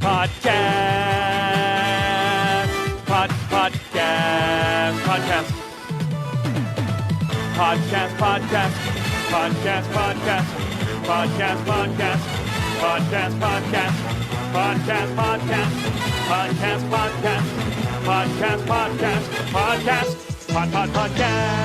Podcast. Podcast. Podcast. Podcast. Podcast. Podcast. Podcast. Podcast. Podcast. Podcast. Podcast. Podcast. Podcast. Podcast. Podcast. Podcast. Podcast. Podcast.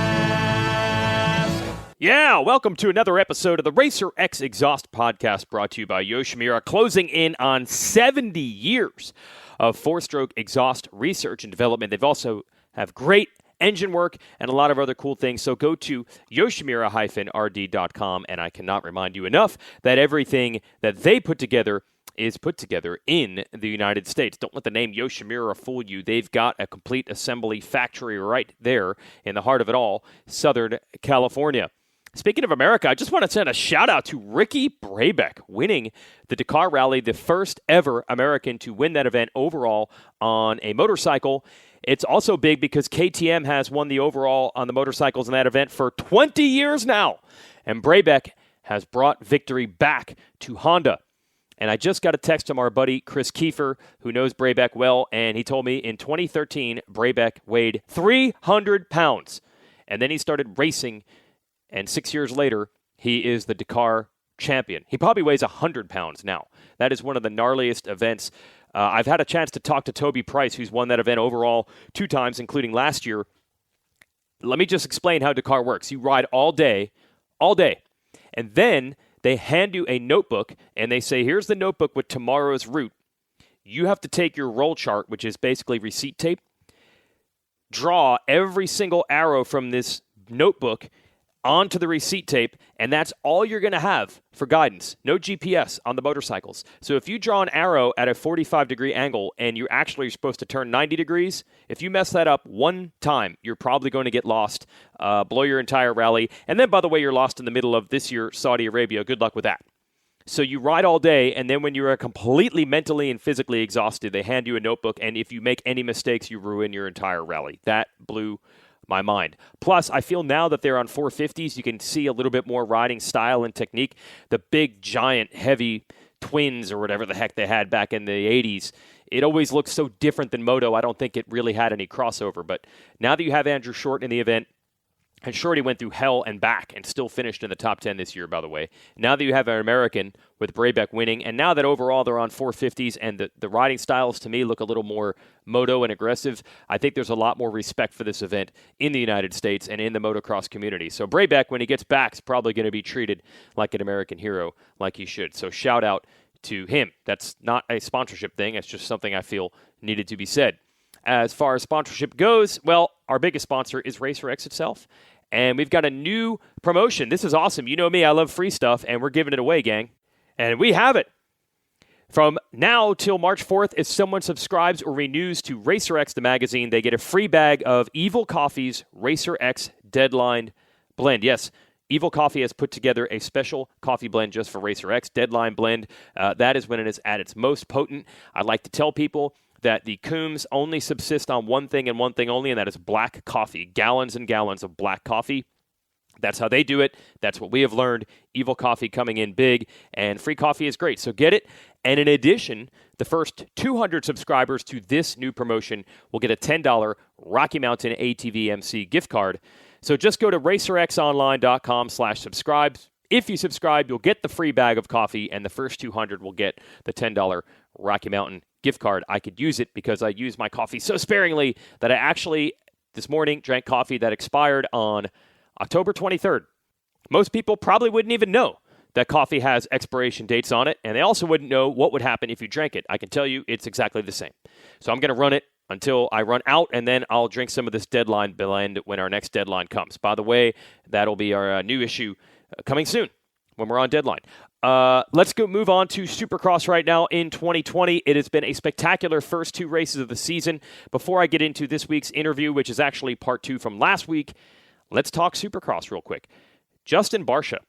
Yeah, welcome to another episode of the Racer X Exhaust Podcast, brought to you by Yoshimura, closing in on 70 years of four-stroke exhaust research and development. They've also have great engine work and a lot of other cool things. So go to yoshimura-rd.com, and I cannot remind you enough that everything that they put together is put together in the United States. Don't let the name Yoshimura fool you. They've got a complete assembly factory right there in the heart of it all, Southern California. Speaking of America, I just want to send a shout-out to Ricky Brabec winning the Dakar Rally, the first ever American to win that event overall on a motorcycle. It's also big because KTM has won the overall on the motorcycles in that event for 20 years now. And Brabec has brought victory back to Honda. And I just got a text from our buddy Chris Kiefer, who knows Brabec well, and he told me in 2013, Brabec weighed 300 pounds. And then he started racing, and 6 years later, he is the Dakar champion. He probably weighs 100 pounds now. That is one of the gnarliest events. I've had a chance to talk to Toby Price, who's won that event overall 2 times, including last year. Let me just explain how Dakar works. You ride all day, and then they hand you a notebook, and they say, here's the notebook with tomorrow's route. You have to take your roll chart, which is basically receipt tape, draw every single arrow from this notebook onto the receipt tape, and that's all you're going to have for guidance. No GPS on the motorcycles. So if you draw an arrow at a 45-degree angle and you're actually supposed to turn 90 degrees, if you mess that up one time, you're probably going to get lost, blow your entire rally. And then, by the way, you're lost in the middle of this year, Saudi Arabia. Good luck with that. So you ride all day, and then when you're completely mentally and physically exhausted, they hand you a notebook, and if you make any mistakes, you ruin your entire rally. That blew my mind. Plus, I feel now that they're on 450s, you can see a little bit more riding style and technique. The big, giant, heavy twins or whatever the heck they had back in the 80s, it always looks so different than Moto. I don't think it really had any crossover. But now that you have Andrew Short in the event, and Shorty went through hell and back and still finished in the top 10 this year, by the way. Now that you have an American with Brabec winning, and now that overall they're on 450s and the riding styles to me look a little more moto and aggressive, I think there's a lot more respect for this event in the United States and in the motocross community. So Brabec, when he gets back, is probably going to be treated like an American hero, like he should. So shout out to him. That's not a sponsorship thing. It's just something I feel needed to be said. As far as sponsorship goes, well, our biggest sponsor is Racer X itself. And we've got a new promotion. This is awesome. You know me, I love free stuff, and we're giving it away, gang. And we have it. From now till March 4th, if someone subscribes or renews to Racer X, the magazine, they get a free bag of Evil Coffee's Racer X Deadline Blend. Yes, Evil Coffee has put together a special coffee blend just for Racer X, Deadline Blend. That is when it is at its most potent. I like to tell people that the Coombs only subsist on one thing and one thing only, and that is black coffee. Gallons and gallons of black coffee. That's how they do it. That's what we have learned. Evil Coffee coming in big, and free coffee is great. So get it. And in addition, the first 200 subscribers to this new promotion will get a $10 Rocky Mountain ATV MC gift card. So just go to racerxonline.com/subscribe. If you subscribe, you'll get the free bag of coffee, and the first 200 will get the $10 Rocky Mountain gift card. I could use it because I use my coffee so sparingly that I actually, this morning, drank coffee that expired on October 23rd. Most people probably wouldn't even know that coffee has expiration dates on it, and they also wouldn't know what would happen if you drank it. I can tell you it's exactly the same. So I'm going to run it until I run out, and then I'll drink some of this Deadline blend when our next deadline comes. By the way, that'll be our new issue coming soon when we're on deadline. Let's go move on to Supercross right now in 2020. It has been a spectacular first 2 races of the season. Before I get into this week's interview, which is actually part 2 from last week, let's talk Supercross real quick. Justin Barcia.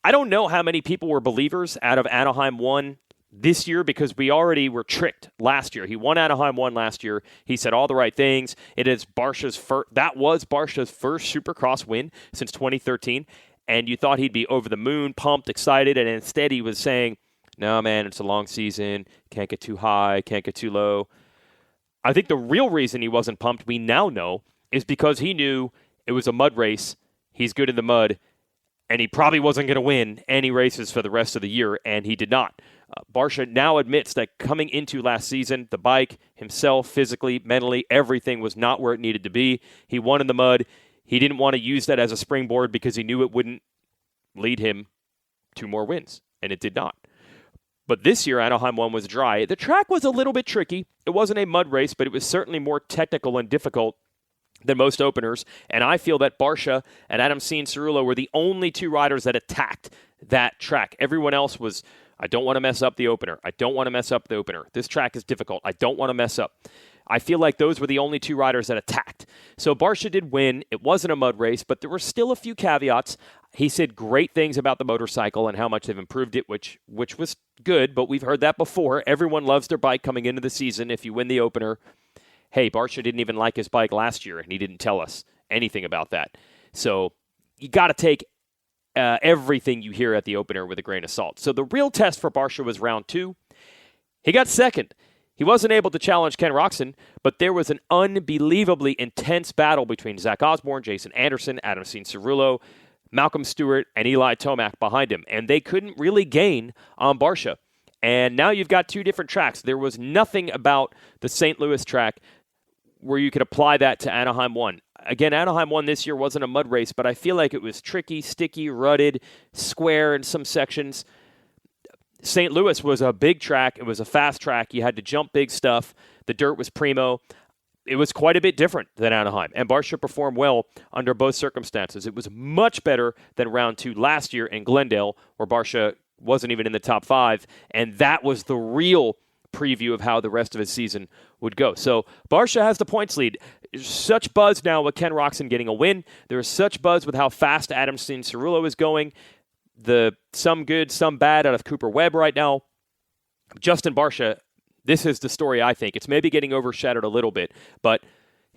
I don't know how many people were believers out of Anaheim 1 this year because we already were tricked last year. He won Anaheim 1 last year. He said all the right things. That was Barcia's first Supercross win since 2013. And you thought he'd be over the moon, pumped, excited, and instead he was saying, No, man, it's a long season. Can't get too high, can't get too low. I think the real reason he wasn't pumped, we now know, is because he knew it was a mud race. He's good in the mud, and he probably wasn't going to win any races for the rest of the year, and he did not. Barcia now admits that coming into last season, the bike, himself, physically, mentally, everything was not where it needed to be. He won in the mud. He didn't want to use that as a springboard because he knew it wouldn't lead him to more wins, and it did not. But this year, Anaheim 1 was dry. The track was a little bit tricky. It wasn't a mud race, but it was certainly more technical and difficult than most openers, and I feel that Barcia and Adam Cianciarulo were the only two riders that attacked that track. Everyone else was, I don't want to mess up the opener. I don't want to mess up the opener. This track is difficult. I don't want to mess up. I feel like those were the only two riders that attacked. So Barcia did win. It wasn't a mud race, but there were still a few caveats. He said great things about the motorcycle and how much they've improved it, which was good, but we've heard that before. Everyone loves their bike coming into the season if you win the opener. Hey, Barcia didn't even like his bike last year, and he didn't tell us anything about that. So you got to take everything you hear at the opener with a grain of salt. So the real test for Barcia was round 2. He got second. He wasn't able to challenge Ken Roczen, but there was an unbelievably intense battle between Zach Osborne, Jason Anderson, Adam Cianciarulo, Malcolm Stewart, and Eli Tomac behind him, and they couldn't really gain on Barcia. And now you've got two different tracks. There was nothing about the St. Louis track where you could apply that to Anaheim 1. Again, Anaheim 1 this year wasn't a mud race, but I feel like it was tricky, sticky, rutted, square in some sections. St. Louis was a big track. It was a fast track. You had to jump big stuff. The dirt was primo. It was quite a bit different than Anaheim, and Barcia performed well under both circumstances. It was much better than round 2 last year in Glendale, where Barcia wasn't even in the top 5, and that was the real preview of how the rest of his season would go. So Barcia has the points lead. There's such buzz now with Ken Roczen getting a win. There's such buzz with how fast Adam Cianciarulo is going. Some good, some bad out of Cooper Webb right now. Justin Barcia, this is the story, I think. It's maybe getting overshadowed a little bit, but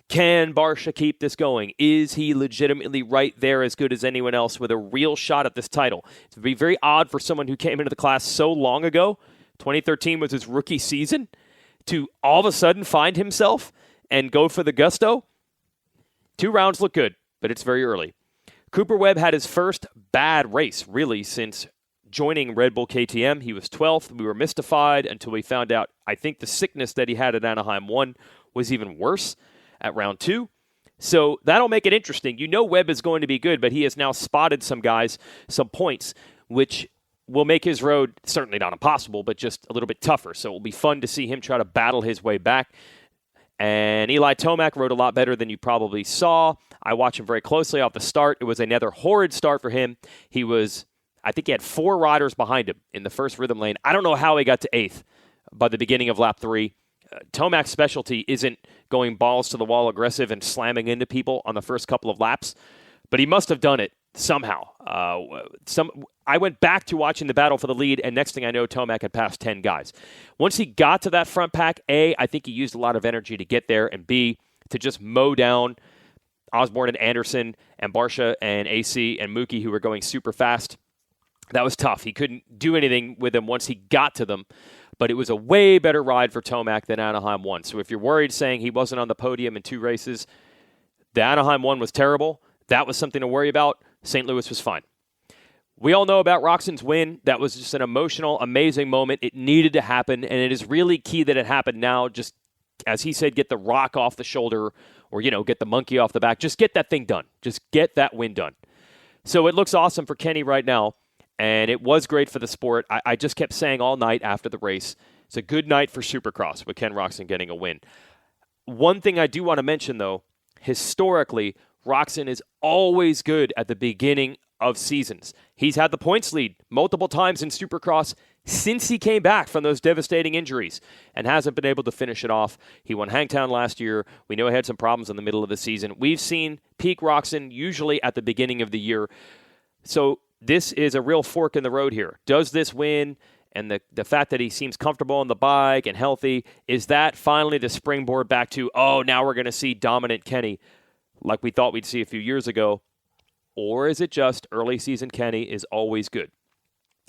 can Barcia keep this going? Is he legitimately right there as good as anyone else with a real shot at this title? It would be very odd for someone who came into the class so long ago, 2013 was his rookie season, to all of a sudden find himself and go for the gusto. 2 rounds look good, but it's very early. Cooper Webb had his first bad race, really, since joining Red Bull KTM. He was 12th. We were mystified until we found out, I think the sickness that he had at Anaheim 1 was even worse at round 2. So that'll make it interesting. You know Webb is going to be good, but he has now spotted some guys, some points, which will make his road certainly not impossible, but just a little bit tougher. So it will be fun to see him try to battle his way back. And Eli Tomac rode a lot better than you probably saw. I watched him very closely off the start. It was another horrid start for him. I think he had 4 riders behind him in the first rhythm lane. I don't know how he got to 8th by the beginning of lap 3. Tomac's specialty isn't going balls to the wall aggressive and slamming into people on the first couple of laps, but he must have done it somehow. I went back to watching the battle for the lead, and next thing I know, Tomac had passed 10 guys. Once he got to that front pack, A, I think he used a lot of energy to get there, and B, to just mow down Osborne and Anderson and Barcia and AC and Mookie, who were going super fast. That was tough. He couldn't do anything with them once he got to them, but it was a way better ride for Tomac than Anaheim 1. So if you're worried saying he wasn't on the podium in 2 races, the Anaheim 1 was terrible. That was something to worry about. St. Louis was fine. We all know about Roczen's win. That was just an emotional, amazing moment. It needed to happen, and it is really key that it happened now. Just, as he said, get the rock off the shoulder or, get the monkey off the back. Just get that thing done. Just get that win done. So it looks awesome for Kenny right now, and it was great for the sport. I just kept saying all night after the race, it's a good night for Supercross with Ken Roczen getting a win. One thing I do want to mention, though, historically, Roczen is always good at the beginning of seasons. He's had the points lead multiple times in Supercross since he came back from those devastating injuries and hasn't been able to finish it off. He won Hangtown last year. We know he had some problems in the middle of the season. We've seen peak Roczen usually at the beginning of the year. So this is a real fork in the road here. Does this win and the fact that he seems comfortable on the bike and healthy, is that finally the springboard back to, now we're going to see dominant Kenny like we thought we'd see a few years ago? Or is it just early season Kenny is always good?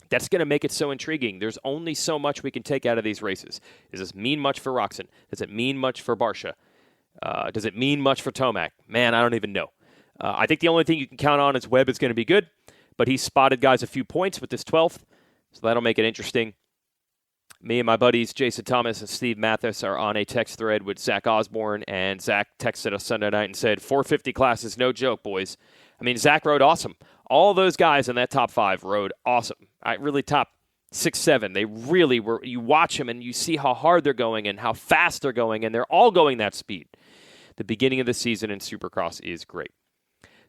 That's going to make it so intriguing. There's only so much we can take out of these races. Does this mean much for Roczen? Does it mean much for Barcia? Does it mean much for Tomac? Man, I don't even know. I think the only thing you can count on is Webb is going to be good, but he spotted guys a few points with this 12th, so that'll make it interesting. Me and my buddies Jason Thomas and Steve Mathis are on a text thread with Zach Osborne, and Zach texted us Sunday night and said, 450 class is no joke, boys. I mean, Zach rode awesome. All those guys in that top 5 rode awesome. Really top 6, 7. They really were. You watch them and you see how hard they're going and how fast they're going, and they're all going that speed. The beginning of the season in Supercross is great.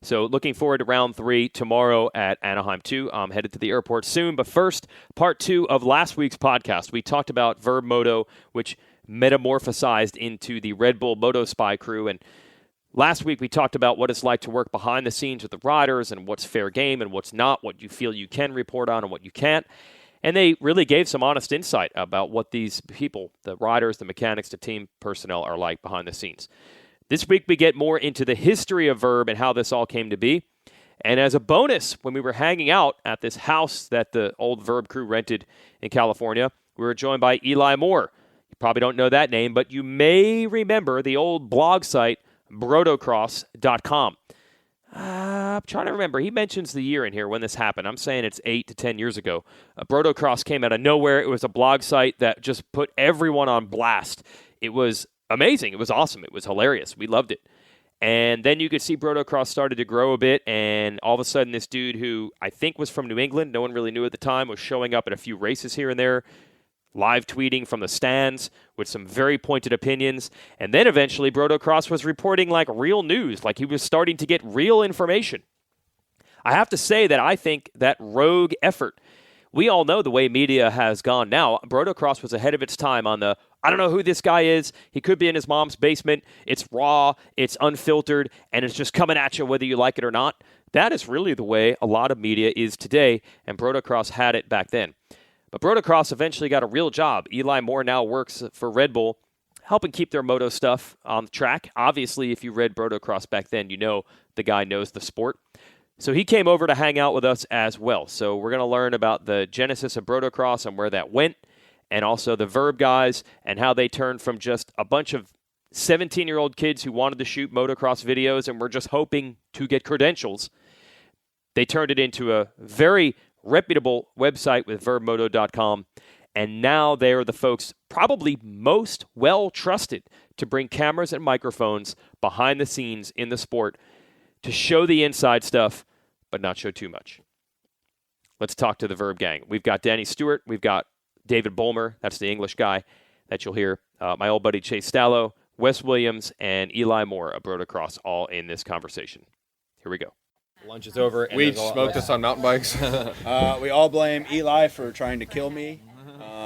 So looking forward to round 3 tomorrow at Anaheim 2. I'm headed to the airport soon. But first, part 2 of last week's podcast. We talked about Vurb Moto, which metamorphosized into the Red Bull Moto Spy crew. And last week we talked about what it's like to work behind the scenes with the riders and what's fair game and what's not, what you feel you can report on and what you can't. And they really gave some honest insight about what these people, the riders, the mechanics, the team personnel are like behind the scenes. This week, we get more into the history of Vurb and how this all came to be. And as a bonus, when we were hanging out at this house that the old Vurb crew rented in California, we were joined by Eli Moore. You probably don't know that name, but you may remember the old blog site, Brotocross.com. I'm trying to remember. He mentions the year in here when this happened. I'm saying it's 8 to 10 years ago. Brotocross came out of nowhere. It was a blog site that just put everyone on blast. It was amazing. It was awesome. It was hilarious. We loved it. And then you could see Brotocross started to grow a bit, and all of a sudden this dude who I think was from New England, no one really knew at the time, was showing up at a few races here and there, live tweeting from the stands with some very pointed opinions. And then eventually Brotocross was reporting like real news, like he was starting to get real information. I have to say that I think that rogue effort, we all know the way media has gone now. Brotocross was ahead of its time on the, I don't know who this guy is. He could be in his mom's basement. It's raw, it's unfiltered, and it's just coming at you whether you like it or not. That is really the way a lot of media is today, and Brotocross had it back then. But Brotocross eventually got a real job. Eli Moore now works for Red Bull, helping keep their moto stuff on the track. Obviously, if you read Brotocross back then, you know the guy knows the sport. So he came over to hang out with us as well. So we're going to learn about the genesis of Brotocross and where that went, and also the Vurb guys and how they turned from just a bunch of 17-year-old kids who wanted to shoot motocross videos and were just hoping to get credentials. They turned it into a very reputable website with verbmoto.com, and now they are the folks probably most well-trusted to bring cameras and microphones behind the scenes in the sport to show the inside stuff, but not show too much. Let's talk to the Vurb gang. We've got Danny Stuart. We've got David Bullmer. That's the English guy that you'll hear. My old buddy Chase Stallo, Wes Williams, and Eli Moore of Brotocross all in this conversation. Here we go. Lunch is over. And we each smoked us on mountain bikes. We all blame Eli for trying to kill me.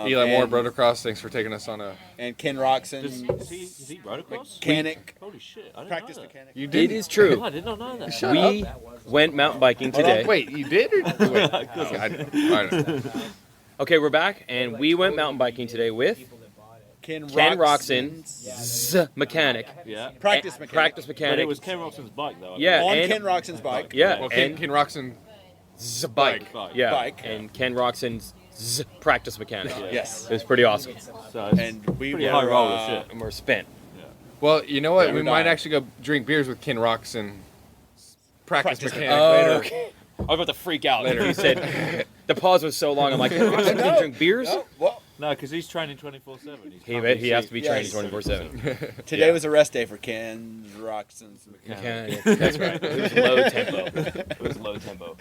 Eli Moore, Brotocross, thanks for taking us on a... And Ken Roxon. Is he Brotocross? Mechanic. Holy shit. I didn't Practice know that. mechanic. You did? It is true. I did not know that. We went mountain biking today. Wait, you did? Or... Wait. I don't know. Okay, we're back, and we went mountain biking today with Ken Roxon, mechanic. Yeah. Practice mechanic. Practice But mechanic. it was Ken Roxon's bike, though. Yeah, On and, Ken Roxon's bike. yeah, Well, and Ken Roxon... bike. Yeah. Bike. And Ken Roxon's practice mechanic. Yeah. Yes. It was pretty awesome. So it's And we pretty were, high roller shit. And we're spent. Well, you know what? Yeah, we we're might not. actually go drink beers with Ken Roxon. Practice mechanic Oh, later. okay. I was about to freak out later. He said, the pause was so long, I'm like, Ken Roxon can drink beers? No, well, No, because he's training 24/7. He has to be training Yes. 24/7. today was a rest day for Ken Roxon's mechanic. That's right. It was low tempo. It was low tempo.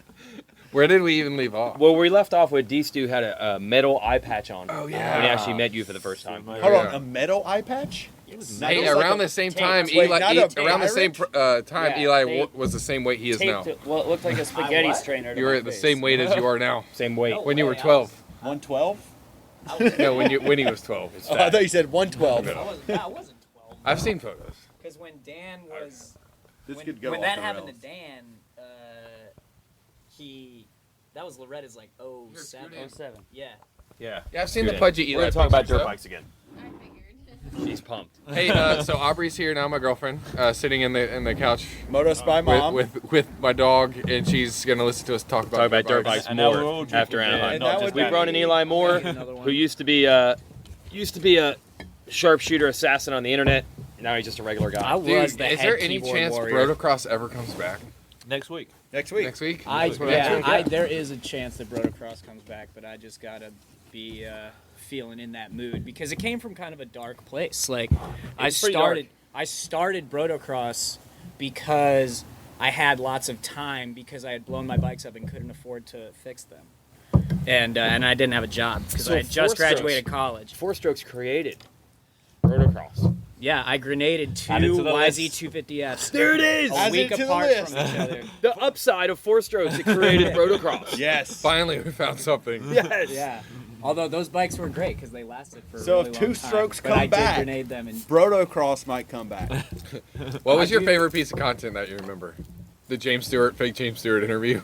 Where did we even leave off? Well, we left off with D-Stu had a metal eye patch on. Oh, yeah. When he actually met you for the first time. Hold Hold Yeah. on, a metal eye patch? Hey, It was around like the same time, Wait, Eli, not a around the same time, Yeah, Eli they was the same weight he is now. Taped it, well, it looked like a spaghetti strainer. to You were my at the face. same weight as you are now. Same weight. When you were 12. 112? No, when he was 12. Oh, I thought you said 112. I wasn't 12. I've seen photos. Because when Dan was, This when, could go when off that the happened rails. to Dan, that was Loretta's like 07. 07. Yeah. Yeah. Yeah, I've seen the pudgy Eli. We're going to talk about pictures, dirt though. bikes again. I figured. She's pumped. Hey, so Aubrey's here now, my girlfriend, sitting in the couch Moto Spy mom. with my dog, and she's gonna listen to us talk about dirt bikes And now we're more all after drinking Anaheim. beer, not just We brought in Eli Moore, who used to be a sharpshooter assassin on the internet. Now he's just a regular guy. I Dude, was the is head there any keyboard chance warrior. Brotocross ever comes back Next week. Next week. next week? There is a chance that Brotocross comes back, but I just gotta be feeling in that mood because it came from kind of a dark place. Like I started Brotocross because I had lots of time because I had blown my bikes up and couldn't afford to fix them, and I didn't have a job because So I had just Four Strokes. graduated college. Four Strokes created Brotocross. Yeah, I grenaded two Add it to the list. YZ250Fs. There it is. A Add week it to the apart list. from each other. The upside of Four Strokes, it created Brotocross. Yes. Finally, we found something. Yes. Yeah. Although those bikes were great because they lasted for So a really if long Two time. Strokes But come I back- did grenade them and Brotocross might come back. What was your favorite piece of content that you remember? The fake James Stewart interview.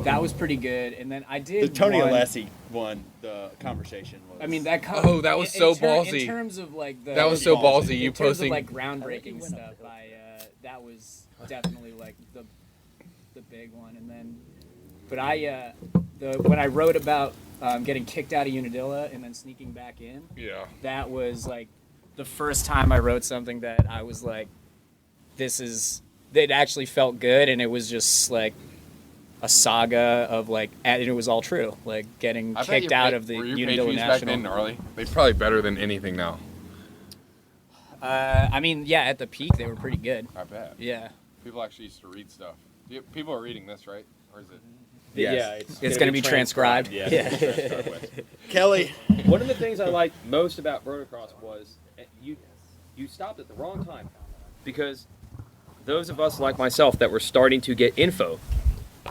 that was pretty good. And then I did The Tony one, Alessi one. The conversation was. I mean that. Oh, that was so ballsy. In terms of like the. That was so ballsy. In You terms posting. of like groundbreaking stuff, that was definitely like the big one. And then, but when I wrote about getting kicked out of Unadilla and then sneaking back in, Yeah. that was like the first time I wrote something that I was like, it actually felt good, and it was just like a saga of like, and it was all true, like getting I bet kicked your out pay- of the were your pay Unadilla views back National. then gnarly? They're probably better than anything now. I mean, yeah, at the peak they were pretty good. I bet. Yeah. People actually used to read stuff. People are reading this, right? Or is it? Yes. Yeah, It's gonna be transcribed. Yeah. Kelly. One of the things I liked most about Brotocross was you stopped at the wrong time because those of us like myself that were starting to get info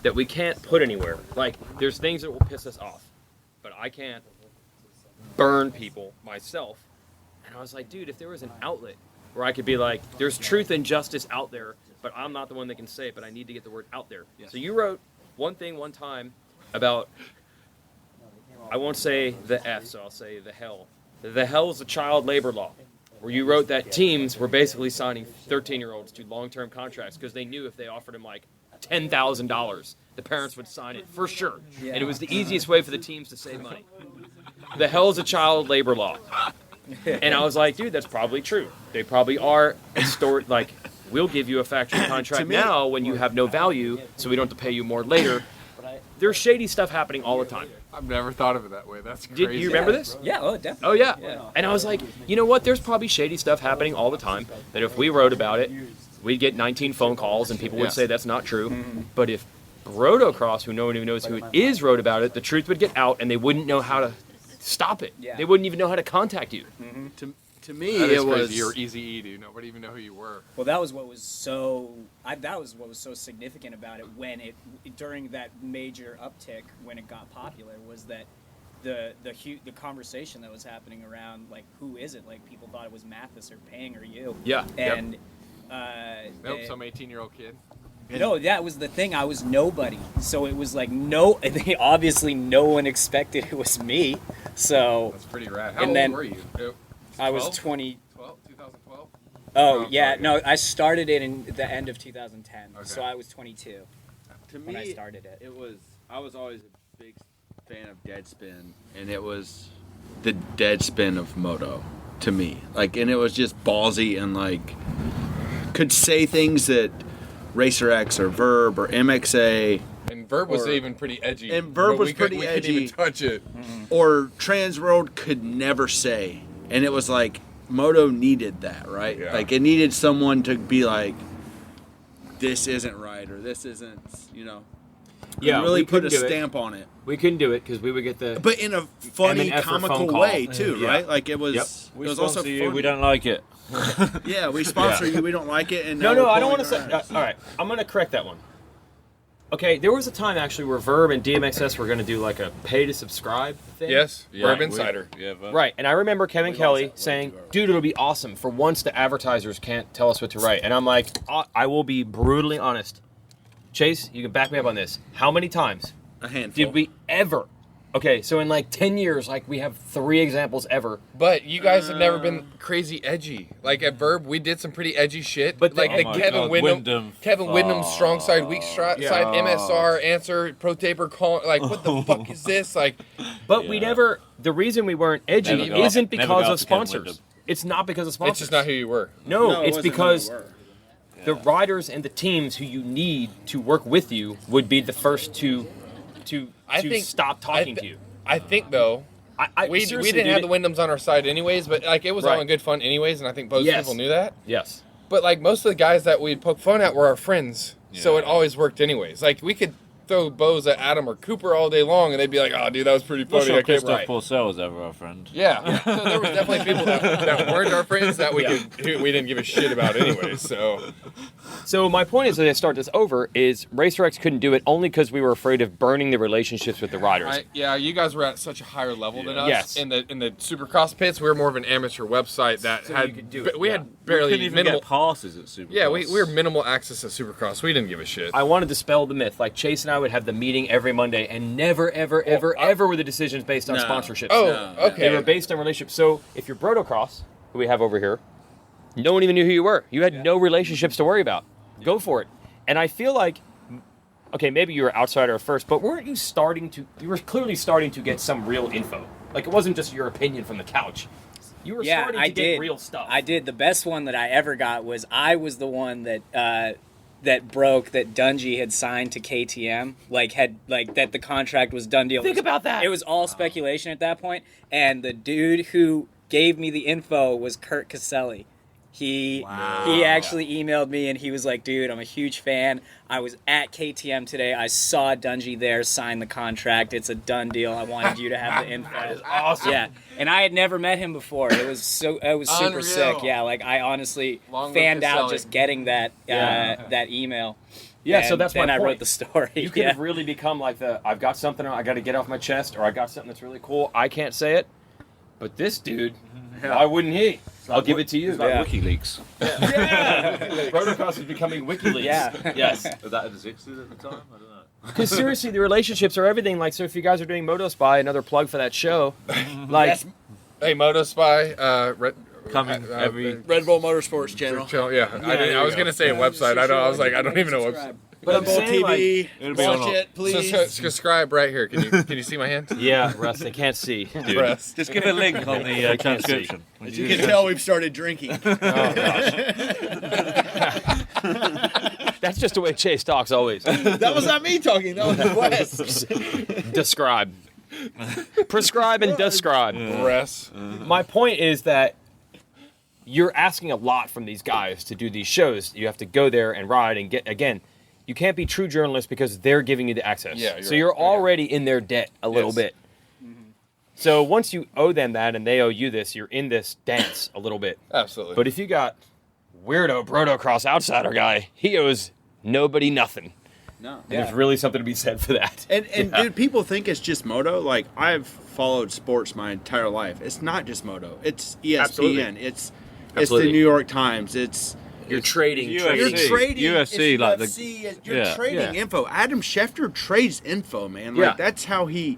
that we can't put anywhere. Like there's things that will piss us off, but I can't burn people myself. And I was like, dude, if there was an outlet where I could be like, there's truth and justice out there, but I'm not the one that can say it, but I need to get the word out there. Yes. So you wrote one thing one time about, I won't say the F, so I'll say the hell. The hell is a child labor law, where you wrote that teams were basically signing 13-year-olds to long-term contracts because they knew if they offered them like $10,000, the parents would sign it for sure. And it was the easiest way for the teams to save money. The hell is a child labor law. And I was like, dude, that's probably true. They probably are like, we'll give you a factory contract now when you have no value, so we don't have to pay you more later. There's shady stuff happening all the time. I've never thought of it that way. That's crazy. Did you remember this? Yeah, oh, definitely. Oh, yeah. And I was like, you know what? There's probably shady stuff happening all the time that if we wrote about it, we'd get 19 phone calls and people would say that's not true. But if Brotocross, who no one even knows who it is, wrote about it, the truth would get out and they wouldn't know how to stop it. Yeah. They wouldn't even know how to contact you. To me, That is it was. crazy. You're Easy E, dude. Nobody even know who you were. Well, that was what was so significant about it when during that major uptick when it got popular was that the conversation that was happening around like who is it, like people thought it was Mathis or Pang or you. Yeah. And Nope, some 18-year-old kid. no, that was the thing. I was nobody, so it was like obviously no one expected it was me. So That's pretty rad. How And old then- were you? I was 12? 2012. 2012? Oh Oh, yeah, sorry. no, I started it in the end of 2010, so Okay. I was 22 To when I me, started it. I was always a big fan of Deadspin, and it was the Deadspin of Moto to me. Like, and it was just ballsy and like could say things that Racer X or Verb or MXA And Verb was Or- even pretty edgy. And Verb but was we couldn't- pretty we couldn't even edgy. touch it. or Transworld could never say. And it was like Moto needed that, right? Yeah. Like it needed someone to be like, this isn't right, or this isn't, Yeah, really we put a couldn't do it. stamp on it. We couldn't do it because we would get the. But in a funny, M&F or phone comical call. way too, Yeah. right? Like it was. Yep. It We was also sponsor you. funny. We don't like it. Yeah, we sponsor you. We don't like it, and No, now we're I don't want to pulling say. our ass. All right, I'm going to correct that one. Okay, there was a time actually where Verb and DMXS were going to do like a pay to subscribe thing. Yes, Verb we- Insider. Yeah, but Right, and I remember Kevin Kelly that way saying, too early. dude, it'll be awesome. For once, the advertisers can't tell us what to write. And I'm like, I will be brutally honest. Chase, you can back me up on this. How many times A handful. did we ever Okay, so in like 10 years, like we have 3 examples ever. But you guys have never been crazy edgy. Like at Verb, we did some pretty edgy shit. But like Oh my Kevin God, Wyndham, strong side, weak side, MSR, answer, pro taper, call. Like what the fuck is this? Like, But we never. The reason we weren't edgy Never got- isn't never because got of to Kevin sponsors. Wyndham. It's not because of sponsors. it's just not who you were. No, it it's wasn't who because we were. the riders and the teams who you need to work with you would be the first to I think- stop talking to you. I think though. We seriously, didn't have dude, the Wyndhams on our side anyways, but like it was all Right. in good fun anyways, and I think most Yes. people knew that. Yes. But like most of the guys that we'd poke fun at were our friends, so Yeah. it always worked anyways. Like we could throw bows at Adam or Cooper all day long, and they'd be like, "Oh, dude, that was pretty Not funny." sure I can't Christoph write. Porcel was ever our friend. Yeah, so there was definitely people that weren't our friends that we didn't give a shit about anyways. So my point is, as I start this over, is RacerX couldn't do it only because we were afraid of burning the relationships with the riders. You guys were at such a higher level than us. Yes. In the Supercross pits, we were more of an amateur website that So had you could do it, we yeah. had We barely couldn't even minimal. get passes at Supercross. Yeah, we were minimal access to Supercross. We didn't give a shit. I wanted to dispel the myth. Like Chase and I would have the meeting every Monday, and never, ever, ever were the decisions based on No. sponsorships. Oh, No, okay. They were based on relationships. So if you're Brotocross, who we have over here, no one even knew who you were. You had no relationships to worry about. Go for it. And I feel like, okay, maybe you were outsider at first, but weren't you you were clearly starting to get some real info. Like it wasn't just your opinion from the couch. You were Yeah, starting I to get did. real stuff. I did. The best one that I ever got was I was the one that broke that Dungey had signed to KTM, that the contract was done deal. Think about that. It was all speculation at that point, and the dude who gave me the info was Kurt Caselli. He actually emailed me and he was like, "Dude, I'm a huge fan. I was at KTM today. I saw Dungey there sign the contract. It's a done deal. I wanted you to have the info." That is awesome. Yeah, and I had never met him before. It was super Unreal. sick. Yeah, like I honestly Long live fanned out Caselli. just getting that that email. Yeah, so And that's my then I point. wrote the story. You could yeah. have really become like I've got something I got to get off my chest, or I got something that's really cool. I can't say it, but this dude, why wouldn't he? I'll give it to you. It's like Yeah. WikiLeaks. Yeah, Brotocross is becoming WikiLeaks. Yeah. Yes. That existed at the time? I don't know. Because seriously, the relationships are everything. Like, so if you guys are doing Moto Spy, another plug for that show. Like, Hey, Moto Spy, Coming every... Red Bull Motorsports channel. Yeah, I was gonna say a website. I don't even know website. but I'm Red Bull saying, like, TV. It'll be on Watch it, please. So subscribe right here. Can you see my hand? yeah, Russ, they can't see, dude. Press. Just give a link on the transcription. As you can tell, we've started drinking. Oh gosh. That's just the way Chase talks always. That was not me talking. That was Wes. Describe. Prescribe and describe. Press. My point is that you're asking a lot from these guys to do these shows. You have to go there and ride and get, again, you can't be true journalists because they're giving you the access. Yeah, so right. you're Yeah. already in their debt a little Yes. bit. So once you owe them that and they owe you this, you're in this dance a little bit. Absolutely. But if you got weirdo Brotocross outsider guy, he owes nobody nothing. No. And there's really something to be said for that. And dude, people think it's just moto. Like I've followed sports my entire life. It's not just moto. It's ESPN. Absolutely. It's Absolutely. the New York Times. It's You're trading. UFC. you're trading UFC, it's like the- UFC, you're yeah. trading Yeah. info. Adam Schefter trades info, man. Like Yeah. that's how he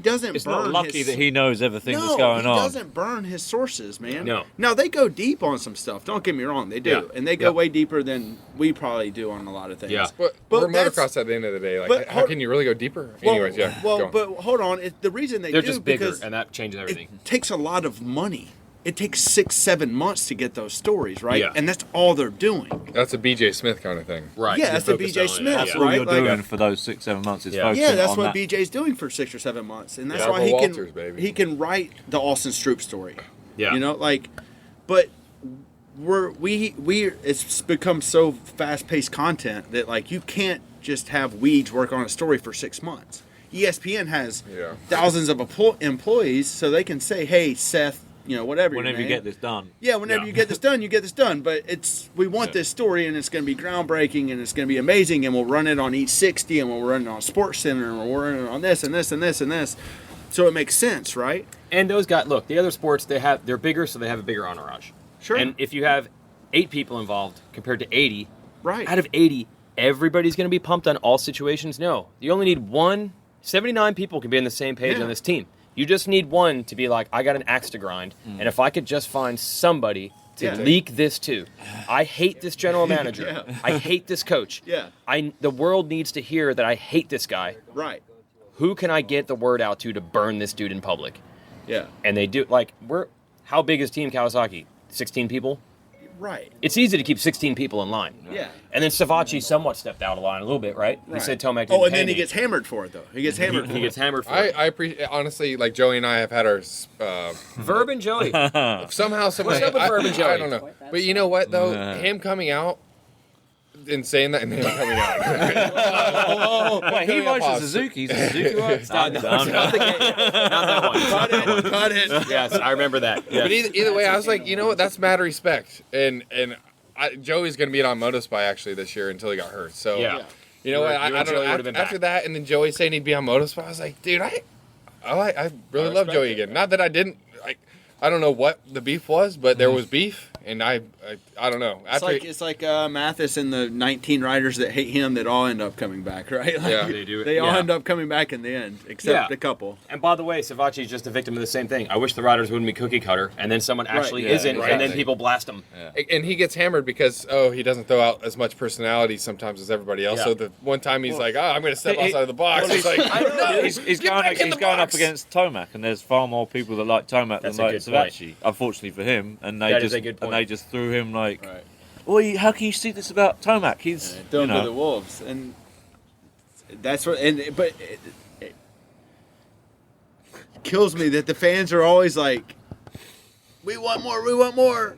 doesn't It's burn not lucky his, that he knows everything no, that's going he on. doesn't burn his sources, man. No. Now they go deep on some stuff. Don't get me wrong, they do, Yeah. and they go Yeah. way deeper than we probably do on a lot of things. Yeah. But we're motocross at the end of the day. Like, but how hold- can you really go deeper? Well, Anyways, yeah. Well, go on. but hold on. The reason They're do just bigger, because and that changes everything. it takes a lot of money. It takes 6-7 months to get those stories, right? Yeah. And that's all they're doing. That's a BJ Smith kind of thing. Right. Yeah, you're that's the focused BJ on it. Smith, That's Yeah. all right? you're Like- doing for those 6-7 months is Yeah. focusing Yeah, that's on what that. BJ's doing for 6 or 7 months, and that's Yeah. why Barbara he Walters, can baby. he can write the Austin Stroop story. Yeah. You know, like, but it's become so fast paced content that like you can't just have weeds work on a story for 6 months. ESPN has Yeah. thousands of employees, so they can say, "Hey, Seth, you know, whatever. Whenever your you name. get this done. Yeah, whenever Yeah. you get this done, you get this done. But we want this story, and it's going to be groundbreaking, and it's going to be amazing, and we'll run it on each 60, and we'll run it on Sports Center, and we'll run it on this and this and this and this. So it makes sense, right? And those guys, look, the other sports, they're bigger, so they have a bigger entourage. Sure. And if you have 8 people involved compared to 80, Right. out of 80, everybody's going to be pumped on all situations? No. You only need one 79 people can be on the same page on this team. You just need one to be like, I got an axe to grind, and if I could just find somebody to leak this to. I hate this general manager. I hate this coach. The world needs to hear that I hate this guy. Right. Who can I get the word out to burn this dude in public? Yeah. And they do. Like, how big is Team Kawasaki? 16 people? Right. It's easy to keep 16 people in line. Yeah. And then Savachi somewhat stepped out of line a little bit, right? He said Tomac didn't Oh, and pay then he me. gets hammered for it, though. He gets hammered for it. He gets hammered for it. I appreciate, honestly, like Joey and I have had our Verb and Joey. somehow, What's up with Verb and Joey? I don't know, but you know what though, him coming out and saying that, and him coming out. Wait, he rides a Suzuki. He's a Suzuki rider? Not that one. Cut it. Yes, I remember that. Yes. But either way, I was like, you know what? That's mad respect. And Joey's going to be on Moto Spy actually this year until he got hurt. So, Yeah. you know You what? and I don't Joey know. would've been After back. that, and then Joey saying he'd be on Moto Spy, I was like, dude, I really love Joey again. Not that I didn't. I don't know what the beef was, but there was beef, and I don't know. It's like Mathis and the 19 riders that hate him that all end up coming back, right? Like, Yeah. They do. They all Yeah. end up coming back in the end, except a couple. And by the way, Savachi's just a victim of the same thing. I wish the riders wouldn't be cookie cutter, and then someone actually yeah, isn't, and then exactly. people blast them. And he gets hammered because he doesn't throw out as much personality sometimes as everybody else. Yeah. So the one time he's like, I'm going to step outside of the box. He's like, no, He's get back in the going up box. against Tomac, and there's far more people that like Tomac That's than a like good point. Savachi. Unfortunately for him, and That is a good point. they just threw him like, Right. "Well, how can you see this about Tomac? He's Throw you him to the know." wolves, and that's what. But it kills me that the fans are always like, "We want more, we want more,"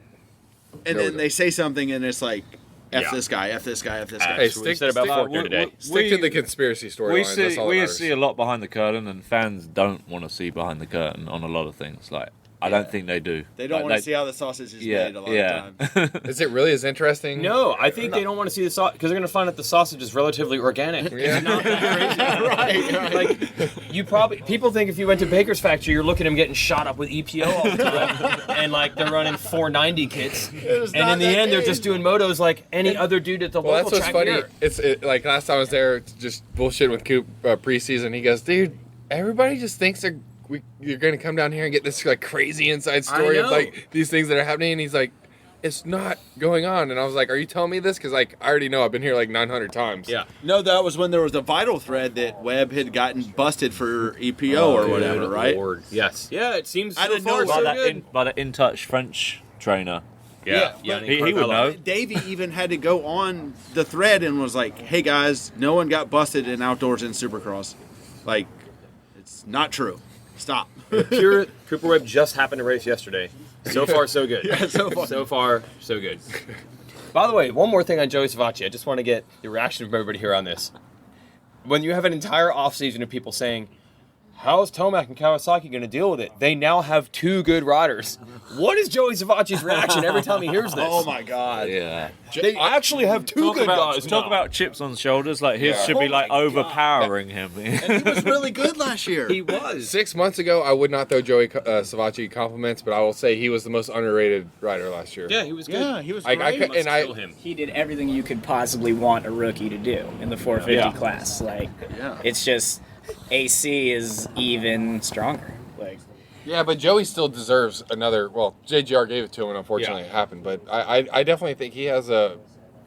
and then they say something, and it's like, "F this guy, F this guy, F this guy." Hey, That's what we said about Faulkner today. Stick to the conspiracy story. We That's see all that we matters. see a lot behind the curtain, and fans don't want to see behind the curtain on a lot of things. Like I don't think they do. They don't Like, want to see how the sausage is made a lot of times. Is it really as interesting? No, I think they don't want to see the sausage because they're going to find that the sausage is relatively organic. Yeah. It's not that crazy. Like people think if you went to Baker's factory, you're looking at them getting shot up with EPO all the time, and like they're running 490 kits, and in the end they're just doing motos like any other dude at the Well, local that's what's track funny. here. Like last time I was there, just bullshitting with Coop preseason. He goes, dude, everybody just thinks you're going to come down here and get this like crazy inside story of know. like these things that are happening. And he's like, it's not going on. And I was like, are you telling me this? Because like I already know. I've been here like 900 times. Yeah. No, that was when there was a vital thread that Webb had gotten busted for EPO or whatever, right? Lord. Yes. Yeah, it seems I so didn't far know so by good. that in touch French trainer. Yeah. He would know. Davey even had to go on the thread and was like, "Hey guys, no one got busted in outdoors in Supercross. Like, it's not true. Stop." Cooper Webb just happened to race yesterday. So far, so good. Yeah, so far. So far, so good. By the way, one more thing on Joey Savachi. I just want to get the reaction from everybody here on this. When you have an entire offseason of people saying, how is Tomac and Kawasaki going to deal with it? They now have two good riders. What is Joey Savachi's reaction every time he hears this? Oh my God. Yeah. They actually have two good guys Talk now. about chips on shoulders. Like his Yeah. should be Oh like my God. overpowering him. And he was really good last year. He was. 6 months ago, I would not throw Joey Savachi compliments, but I will say he was the most underrated rider last year. Yeah, he was good. Yeah, he was I great. could- and I- Kill him. He did everything you could possibly want a rookie to do in the 450 Yeah. class. Like, Yeah. it's just AC is even stronger. Like, Yeah, but Joey still deserves another. Well, JGR gave it to him, and unfortunately it happened. But I definitely think he has a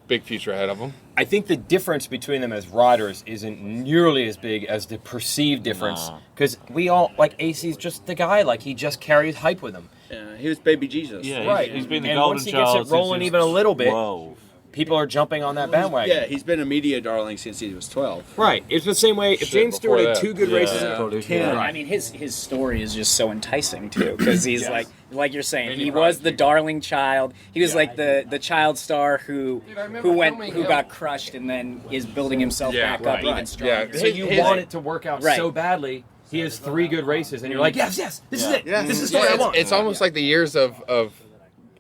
big future ahead of him. I think the difference between them as riders isn't nearly as big as the perceived difference. Because we all, like, AC's just the guy. Like, he just carries hype with him. Yeah, he was baby Jesus. Yeah, Right. he's been the And golden once he gets it child since rolling he was even a little bit, 12. People are jumping on that bandwagon. Yeah, he's been a media darling since he was 12. Right. It's the same way. If Shit, James Stewart before had that. two good races in Yeah. Pro Yeah. I mean, his story is just so enticing too, because he's Yes. like you're saying, And he he was the rides darling child. He was like the child star who Dude, I remember filming him. got crushed and then is building himself Yeah, back up right. even stronger. Yeah. So you His- want it to work out Right. so badly. He has 3 good races, and you're like, yes, this is it. Yeah. This is the story I want. It's almost like the years of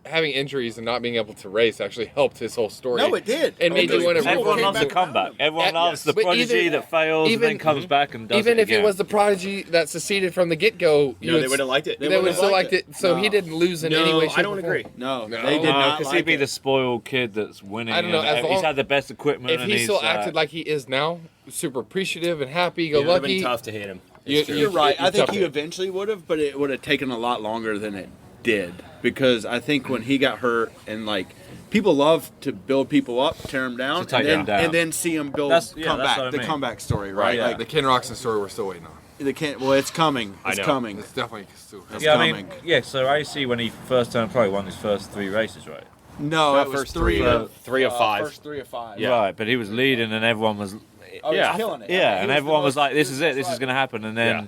having injuries and not being able to race actually helped his whole story. No, it did. It made you want to. Everyone loves a comeback. Everyone loves the But prodigy either- that fails and then comes back and does it Even if again. it was the prodigy that seceded from the get-go, No, they would have liked it. They would have still liked it. So he didn't lose in any way, shape, I don't or agree. form. No, No. they did not because like he'd be it. the spoiled kid that's winning. I don't know, and as he's long- had the best equipment. If and he he's still acted like he is now, super appreciative and happy, It would have been go-lucky. tough to hate him. You're right. I think he would. eventually would have, but it would have taken a lot longer than it did. Because I think when he got hurt and like people love to build people up, tear them down, To take and them down. and then see them build That's comeback. what I The mean. comeback story, right? Yeah. Like The Ken Roxon story we're still waiting on. the can't. Well, it's coming. I It's know. coming. It's definitely still. It's Yeah, I coming. mean, yeah. So AC when he first turned pro, he won his first 3 races, right? No, Not it was first three three, of 3 of 5. First 3 of 5. Right, but he was leading, and everyone was. Oh, he was killing it. Yeah, He and was the everyone was most- like, "This is it. This is going to happen." And then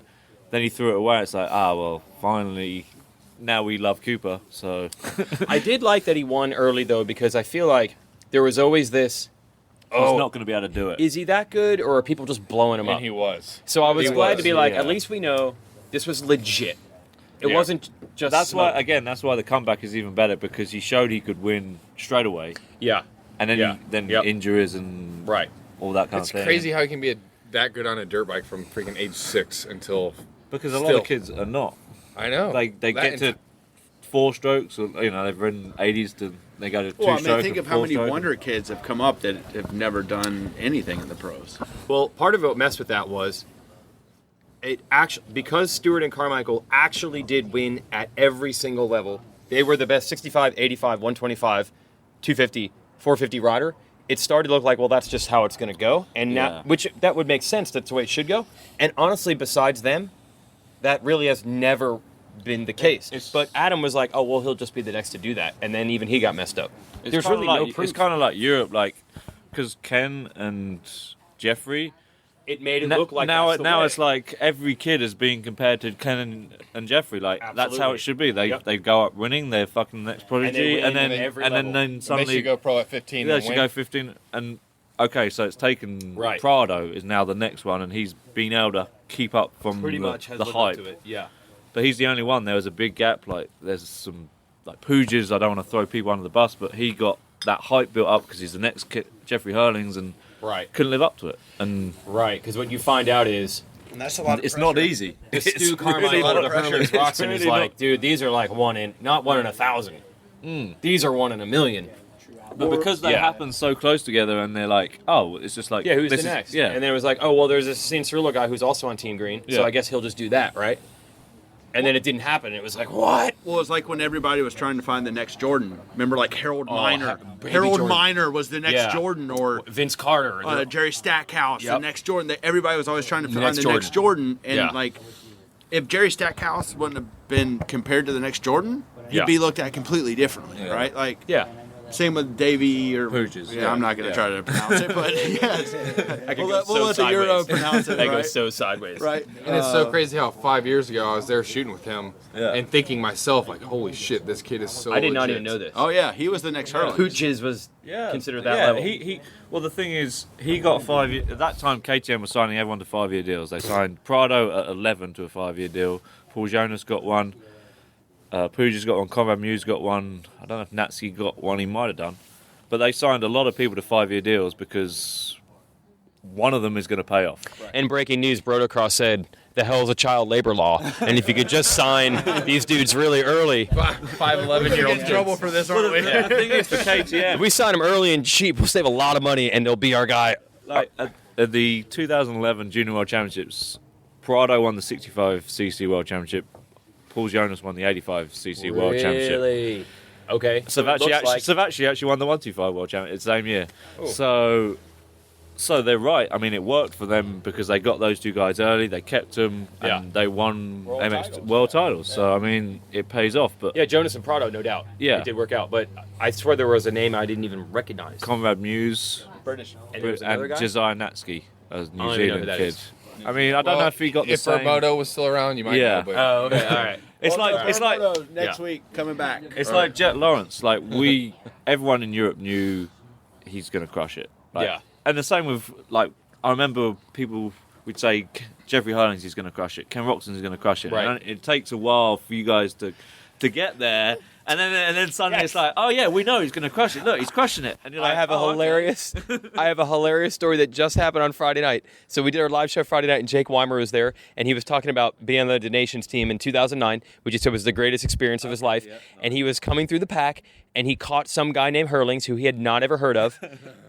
he threw it away. It's like, well, finally, now we love Cooper. So I did like that he won early, though, because I feel like there was always this, he's not going to be able to do it. is he that good, or are people just blowing him up? And he was. So I was He glad was, to be like, yeah. at least we know this was legit. It Yeah. wasn't just That's smoke. why the comeback is even better because he showed he could win straight away, Yeah, and then Yeah. Yep. injuries and right. all that kind It's of thing. crazy how he can be that good on a dirt bike from freaking age 6 until. because a lot Still. of kids are not. I know. They That get to and- 4 strokes, or they've ridden 80s to they go to 2 Well, I mean, strokes. think or of how 4 many strokes. Wonder kids have come up that have never done anything in the pros. Well, part of what messed with that was it actually because Stuart and Carmichael actually did win at every single level. They were the best 65, 85, 125, 250, 450 rider. It started to look like, well, that's just how it's going to go, and now, Yeah. which that would make sense. That's the way it should go. And honestly, besides them, that really has never been the case. But Adam was like, oh, well, he'll just be the next to do that, and then even he got messed up. It's There's kinda really like, no proof. It's kind of like Europe, like because Ken and Jeffrey. It made it Na- look like now, that's the now way. it's like every kid is being compared to Ken and Jeffrey. Like that's how Absolutely. it should be. They Yep. they go up winning. They're fucking the next prodigy, win and then at every and level. then They suddenly should go pro at 15. they and should win. go 15. And okay, so it's taken Right. Prado is now the next one, and he's been able to keep up from pretty the, much has the lived up hype. to it. Yeah. But he's the only one. There was a big gap. Like there's some like Pooges. I don't want to throw people under the bus, but he got that hype built up because he's the next kid, Jeffrey Hurlings, and Right. couldn't live up to it. And Right. Because what you find out is And that's a lot of it's not easy. the It's Stu really Carmichael, not the pressure. Herman's It's Roxon is really like, dude, these are like not 1 in 1,000. These are 1 in 1,000,000. But because they Yeah. happen so close together, and they're like, oh, it's just like Yeah, who's the this is- next? Yeah, And then it was like, oh, well, there's this Cianciarulo guy who's also on Team Green, so Yeah. I guess he'll just do that, right? And then it didn't happen. It was like, what? Well, it's like when everybody was trying to find the next Jordan. Remember, like Harold Miner. Baby Harold Jordan. Miner was the next Yeah. Jordan, or Vince Carter. Jerry Stackhouse, the Yep. next Jordan. Everybody was always trying to find next the Jordan. next Jordan. And Yeah. like, if Jerry Stackhouse wouldn't have been compared to the next Jordan, he'd Yeah. be looked at completely differently, Yeah. right? Like, yeah. same with Davey or Pooges, Yeah, yeah. I'm not going to try to pronounce it, but yes, I could we'll let the Euro pronounce it, That right? goes so sideways. Right. And it's so crazy how 5 years ago I was there shooting with him Yeah. and thinking myself like, holy shit, this kid is so. I did not legit. even know this. Oh yeah, he was the next Hurley. Pooches was considered that yeah, level. He well, the thing is, he got 5 years. At that time, KTM was signing everyone to 5-year deals. They signed Prado at 11 to a 5-year deal. Paul Jonas got one. Pooja's got one. Conrad Muse got one. I don't know if Natsuki got one. He might have done. But they signed a lot of people to 5-year deals because one of them is going to pay off. And breaking news, Brotocross said, the hell's a child labor law? And if you could just sign these dudes really early, 5'11" in trouble for this, aren't we? The thing is, for KTM, if we sign them early and cheap, we'll save a lot of money and they'll be our guy. like at the 2011 Junior World Championships, Prado won the 65cc World Championship. Paul Jonas won the 85cc World Championship. Really? Okay. Savacci actually won the 125 World Championship the same year. So they're right. I mean, it worked for them because they got those two guys early. They kept them, and they won world titles. So I mean, it pays off. But Yeah, Jonas and Prado, no doubt. Yeah. It did work out. But I swear there was a name I didn't even recognize. Conrad Muse British. And there was another and guy? Josiah Natsuki, a New don't even know who Zealand that kid. is. I mean, I don't know if he got the If same. Verb Moto was still around, you might Yeah. know. But Oh, okay. All right. It's like next week coming back. It's like Jett Lawrence. Like everyone in Europe knew he's going to crush it. Like, Yeah. And the same with like I remember people would say Jeffrey Hurlings is going to crush it. Ken Roxon's going to crush it. Right. And it takes a while for you guys to to get there. And then suddenly it's like, oh yeah, we know he's going to crush it. Look, he's crushing it. And you're like, I have a oh, hilarious, I have a hilarious story that just happened on Friday night. So we did our live show Friday night, and Jake Weimer was there, and he was talking about being on the Nations team in 2009, which he said was the greatest experience of his life. And he was coming through the pack, and he caught some guy named Hurlings who he had not ever heard of,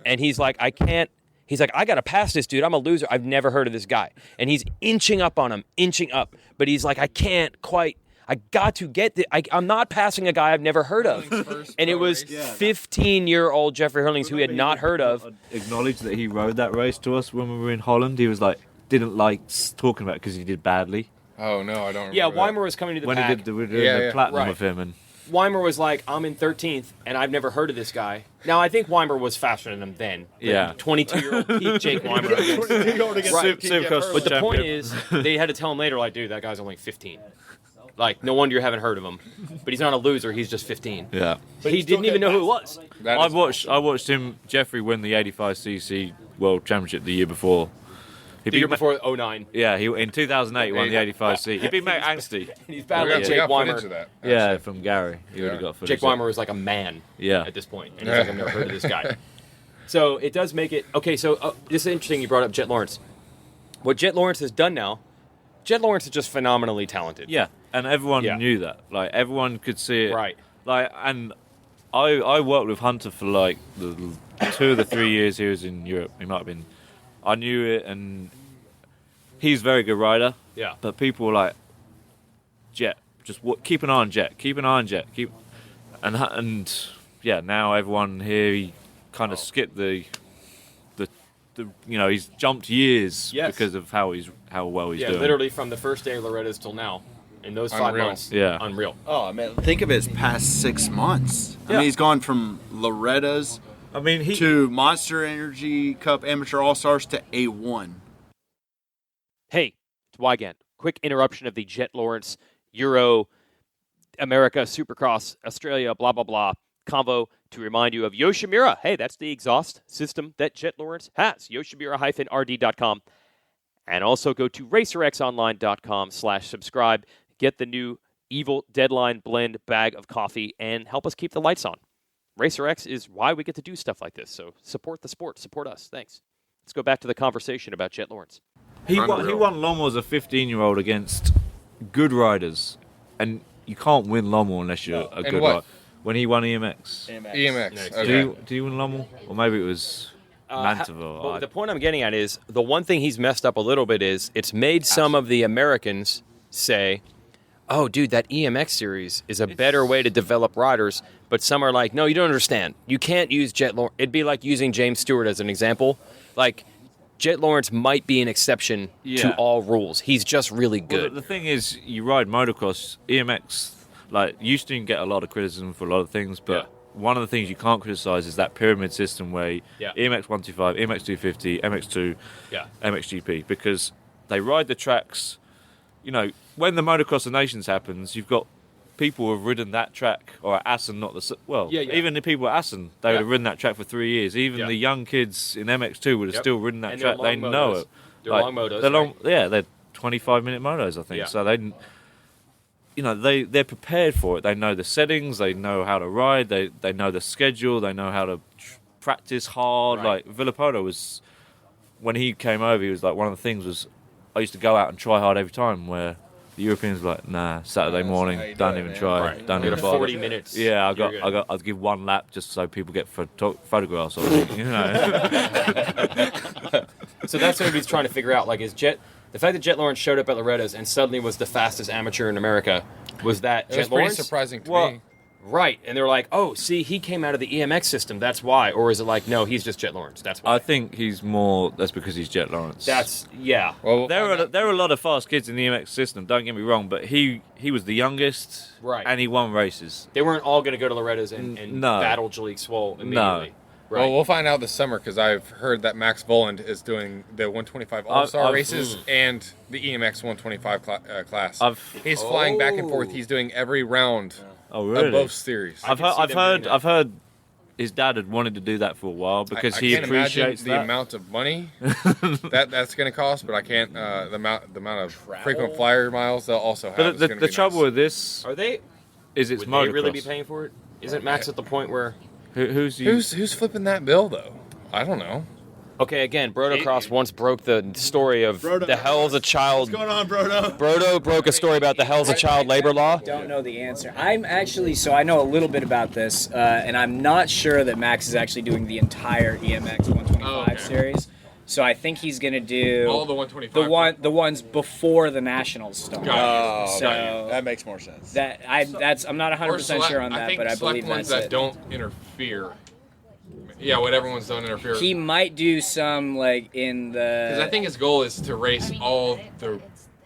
and he's like, I can't. He's like, I got to pass this dude. I'm a loser. I've never heard of this guy. And he's inching up on him, inching up. But he's like, I can't quite. I got to get this. I'm not passing a guy I've never heard of. And it was 15-year-old Jeffrey Hurlings who he had not heard of. Acknowledged that he rode that race to us when we were in Holland. He was like, didn't like talking about it because he did badly. Oh, no, I don't remember. Yeah, that. Weimer was coming to the When pack. we did the platinum Right. with him. And Weimer was like, I'm in 13th, and I've never heard of this guy. Now, I think Weimer was faster than him then. Yeah. 22-year-old peak Jake Weimer. Right. Supercross But the point champion. is, they had to tell him later, like, dude, that guy's only 15. Like, no wonder you haven't heard of him. But he's not a loser. He's just 15. Yeah. But he didn't even know who it was. That is I watched him, Jeffrey, win the 85cc World Championship the year before. The year before 09. Yeah, in 2008 he won the 85cc. He beat Matt Angsty. And he's We battling got, Jake footage Weimer. of that. Yeah, from Gary. He would have got footage. Jake Weimer was like a man Yeah. at this point. And he's like, I've never heard of this guy. So it does make it... Okay, so this is interesting you brought up Jett Lawrence. What Jett Lawrence has done now, Jett Lawrence is just phenomenally talented. Yeah, and everyone Yeah. knew that. Like, everyone could see it. Right. Like, and I worked with Hunter for like the 2 of the 3 years he was in Europe. He might have been. I knew it, and he's a very good rider. Yeah. But people were like, Jett, just keep an eye on Jett. Keep an eye on Jett. And yeah, now everyone here, he kind of skipped the he's jumped years Yes. because of how well he's doing. Literally from the first day of Loretta's till now. In those 5 Unreal. months. Yeah. Unreal. Oh, man, think of it as past 6 months. I mean, he's gone from Loretta's I mean, to Monster Energy Cup Amateur All-Stars to A1. Hey, it's Weigandt. Quick interruption of the Jett Lawrence Euro America Supercross Australia blah blah blah convo to remind you of Yoshimura. Hey, that's the exhaust system that Jett Lawrence has. Yoshimura-rd.com. And also go to racerxonline.com/subscribe. Get the new Evil Deadline Blend bag of coffee and help us keep the lights on. RacerX is why we get to do stuff like this. So support the sport. Support us. Thanks. Let's go back to the conversation about Jett Lawrence. He won Lommel as a 15-year-old against good riders, and you can't win Lommel unless you're a good rider. When he won EMX. EMX. Okay. Do you win Lommel? Or maybe it was Mantorville. Well, the point I'm getting at is the one thing he's messed up a little bit is it's made some of the Americans say, oh, dude, that EMX series is a better way to develop riders. But some are like, no, you don't understand. You can't use Jett Lawrence. It'd be like using James Stewart as an example. Like, Jett Lawrence might be an exception to all rules. He's just really good. Well, the thing is, you ride motocross, EMX, like, used to get a lot of criticism for a lot of things, but one of the things you can't criticize is that pyramid system where EMX 125, EMX 250, MX2, MXGP, because they ride the tracks. You know, when the Motocross of Nations happens, you've got people who have ridden that track, or at Assen, even the people at Assen, they would have ridden that track for 3 years. Even the young kids in MX2 would have still ridden that track. They know it. They're long motos. They're 25-minute motos, I think. Yeah. So they're prepared for it. They know the settings. They know how to ride. They know the schedule. They know how to practice hard. Right. Like Villapoto was, when he came over, he was like, one of the things was, I used to go out and try hard every time, where the Europeans were like, nah, Saturday morning, don't even try, don't even bother. 40 minutes. Yeah, I'd give one lap just so people get photographs of it, you know. So that's what he's trying to figure out. Like, the fact that Jett Lawrence showed up at Loretta's and suddenly was the fastest amateur in America, was that It was Jett pretty Lawrence? surprising to me. Right, and they're like, oh, see, he came out of the EMX system, that's why. Or is it like, no, he's just Jett Lawrence, that's why. I think that's because he's Jett Lawrence. Well, There are a lot of fast kids in the EMX system, don't get me wrong, but he was the youngest, Right. and he won races. They weren't all going to go to Loretta's and No. battle Jalik Swoll immediately. Right. Well, we'll find out this summer because I've heard that Max Voland is doing the 125 All-Star races and the EMX 125 class. He's flying back and forth. He's doing every round Oh, really? of both series. I've heard his dad had wanted to do that for a while because he can't appreciates imagine the that. amount of money that's going to cost, but I can't the amount of frequent flyer miles they'll also have. But the trouble with this, Are they is it's Would motocross. they really be paying for it? Isn't Max at the point where? Who's flipping that bill though? I don't know. Okay, again, Brotocross once broke the story of the hell's a child. What's going on, Brodo? Brodo broke a story about the hell's a child labor law. Don't know the answer. I'm actually, so I know a little bit about this, and I'm not sure that Max is actually doing the entire EMX 125 series. So I think he's gonna do All the 125. the ones before the nationals start. Oh, So that makes more sense. I'm not 100% sure on that, but I believe ones that's that it. don't interfere. Yeah, whatever ones don't interfere. He might do some like in the. Because I think his goal is to race all the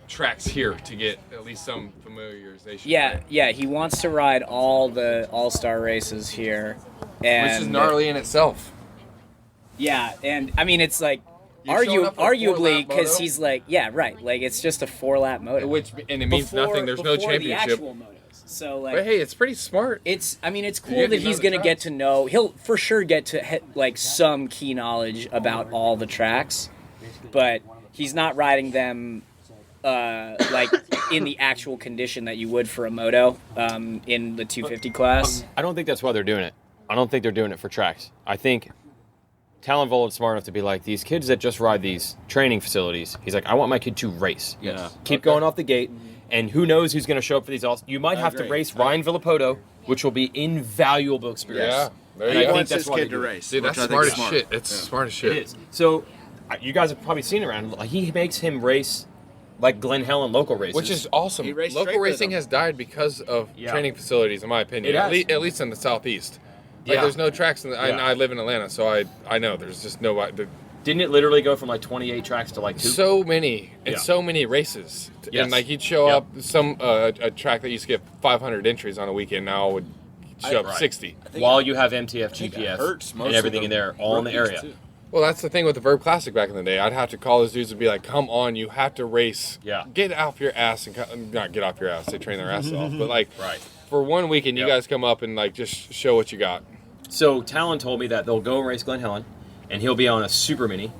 tracks here to get at least some familiarization. Yeah, he wants to ride all the all-star races here, and Which is gnarly in itself. Yeah, and I mean it's like showing up for a arguably 4-lap because moto? he's like like it's just a 4-lap moto. And it means nothing. There's no before the championship. actual motos. So like, But hey, it's pretty smart. it's cool You that get to he's know the gonna get tracks. to know. He'll for sure get to like some key knowledge about all the tracks, but he's not riding them like in the actual condition that you would for a moto in the 250 class. I don't think that's why they're doing it. I don't think they're doing it for tracks. I think Talon Voland's smart enough to be like, these kids that just ride these training facilities, he's like, I want my kid to race. Yeah. Keep going off the gate, and who knows who's going to show up for these all. You might have to race Ryan Villapoto, which will be invaluable experience. Yeah, there And you I go. think Wants that's his why kid they to do it. race. Dude, that's which I think smart is as shit. It's smart as shit. It is. So, you guys have probably seen around. Like, he makes him race like Glen Helen local races, Which is awesome. He raced Local straight with racing them. has died because of Yeah. training facilities, in my opinion. It has. At least in the southeast. Like, Yeah. there's no tracks. I Yeah. live in Atlanta, so I know there's just no. didn't it literally go from like 28 tracks to like 2? So many and Yeah. so many races, Yes. and like you'd show Yep. up some a track that used to get 500 entries on a weekend now would show up Right. 60. While you have MTF, GPS, hurts most and everything of in them there, all in the rookies, area. too. Well, that's the thing with the Verb Classic back in the day. I'd have to call those dudes and be like, "Come on, you have to race. Yeah. Get off your ass and not get off your ass. They train their asses off, but like Right. for one weekend, you Yep. guys come up and like just show what you got." So Talon told me that they'll go and race Glen Helen, and he'll be on a super mini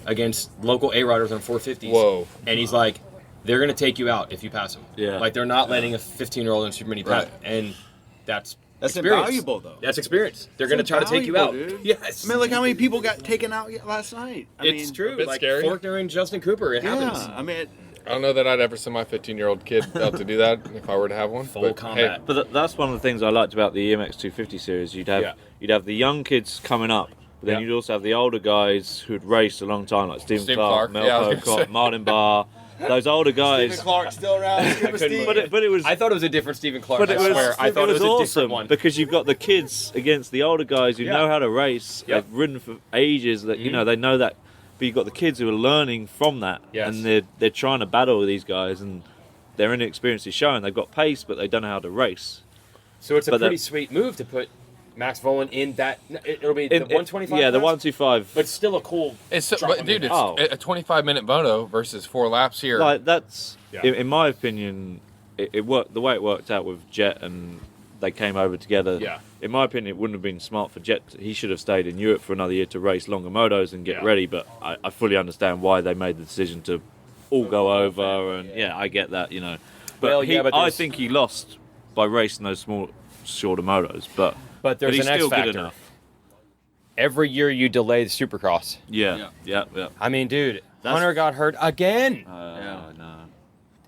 against local A riders on 450s. Whoa. And he's like, they're gonna take you out if you pass them. Yeah. Like they're not letting a 15-year-old in a super mini pass, Right. and that's That's experience. invaluable, though. That's experience. They're gonna try to take you out. Invaluable, dude. Yes. I mean, look how many people got taken out last night. It's true. a bit Like scary. Faulkner and Justin Cooper, it happens. Yeah, I mean, I don't know that I'd ever send my 15-year-old kid out to do that if I were to have one. Full but, combat. Hey, But that's one of the things I liked about the EMX 250 series. You'd have the young kids coming up, but then Yeah. you'd also have the older guys who'd raced a long time, like Stephen Steve Clark, Clark. Mel Yeah, I was gonna Pocock, say. Martin Barr. Those older guys. Clark still around. But it was. I thought it was a different Stephen Clark. But I it was, swear, I thought it was a awesome different one. because you've got the kids against the older guys who Yeah. know how to race. Yep. They've ridden for ages. That they know that. But you've got the kids who are learning from that, Yes. and they're trying to battle with these guys, and their inexperience is showing. They've got pace, but they don't know how to race. So it's a But pretty that- sweet move to put Max Voland in that. It'll be the 125. Yeah, the class, 125. but still a cool. it's drop but on dude, the- it's Oh. a 25-minute moto versus 4 laps here. Like that's, Yeah. in my opinion, it worked. The way it worked out with Jett and they came over together. Yeah. In my opinion, it wouldn't have been smart for Jett. He should have stayed in Europe for another year to race longer motos and get Yeah. ready. But I fully understand why they made the decision to all go over. And yeah, I get that. But, Well, yeah, but I there's- think he lost by racing those small, shorter motos. But There's he's an X still good factor. enough. Every year you delay the Supercross. Yeah. I mean, dude, That's- Hunter got hurt again. No.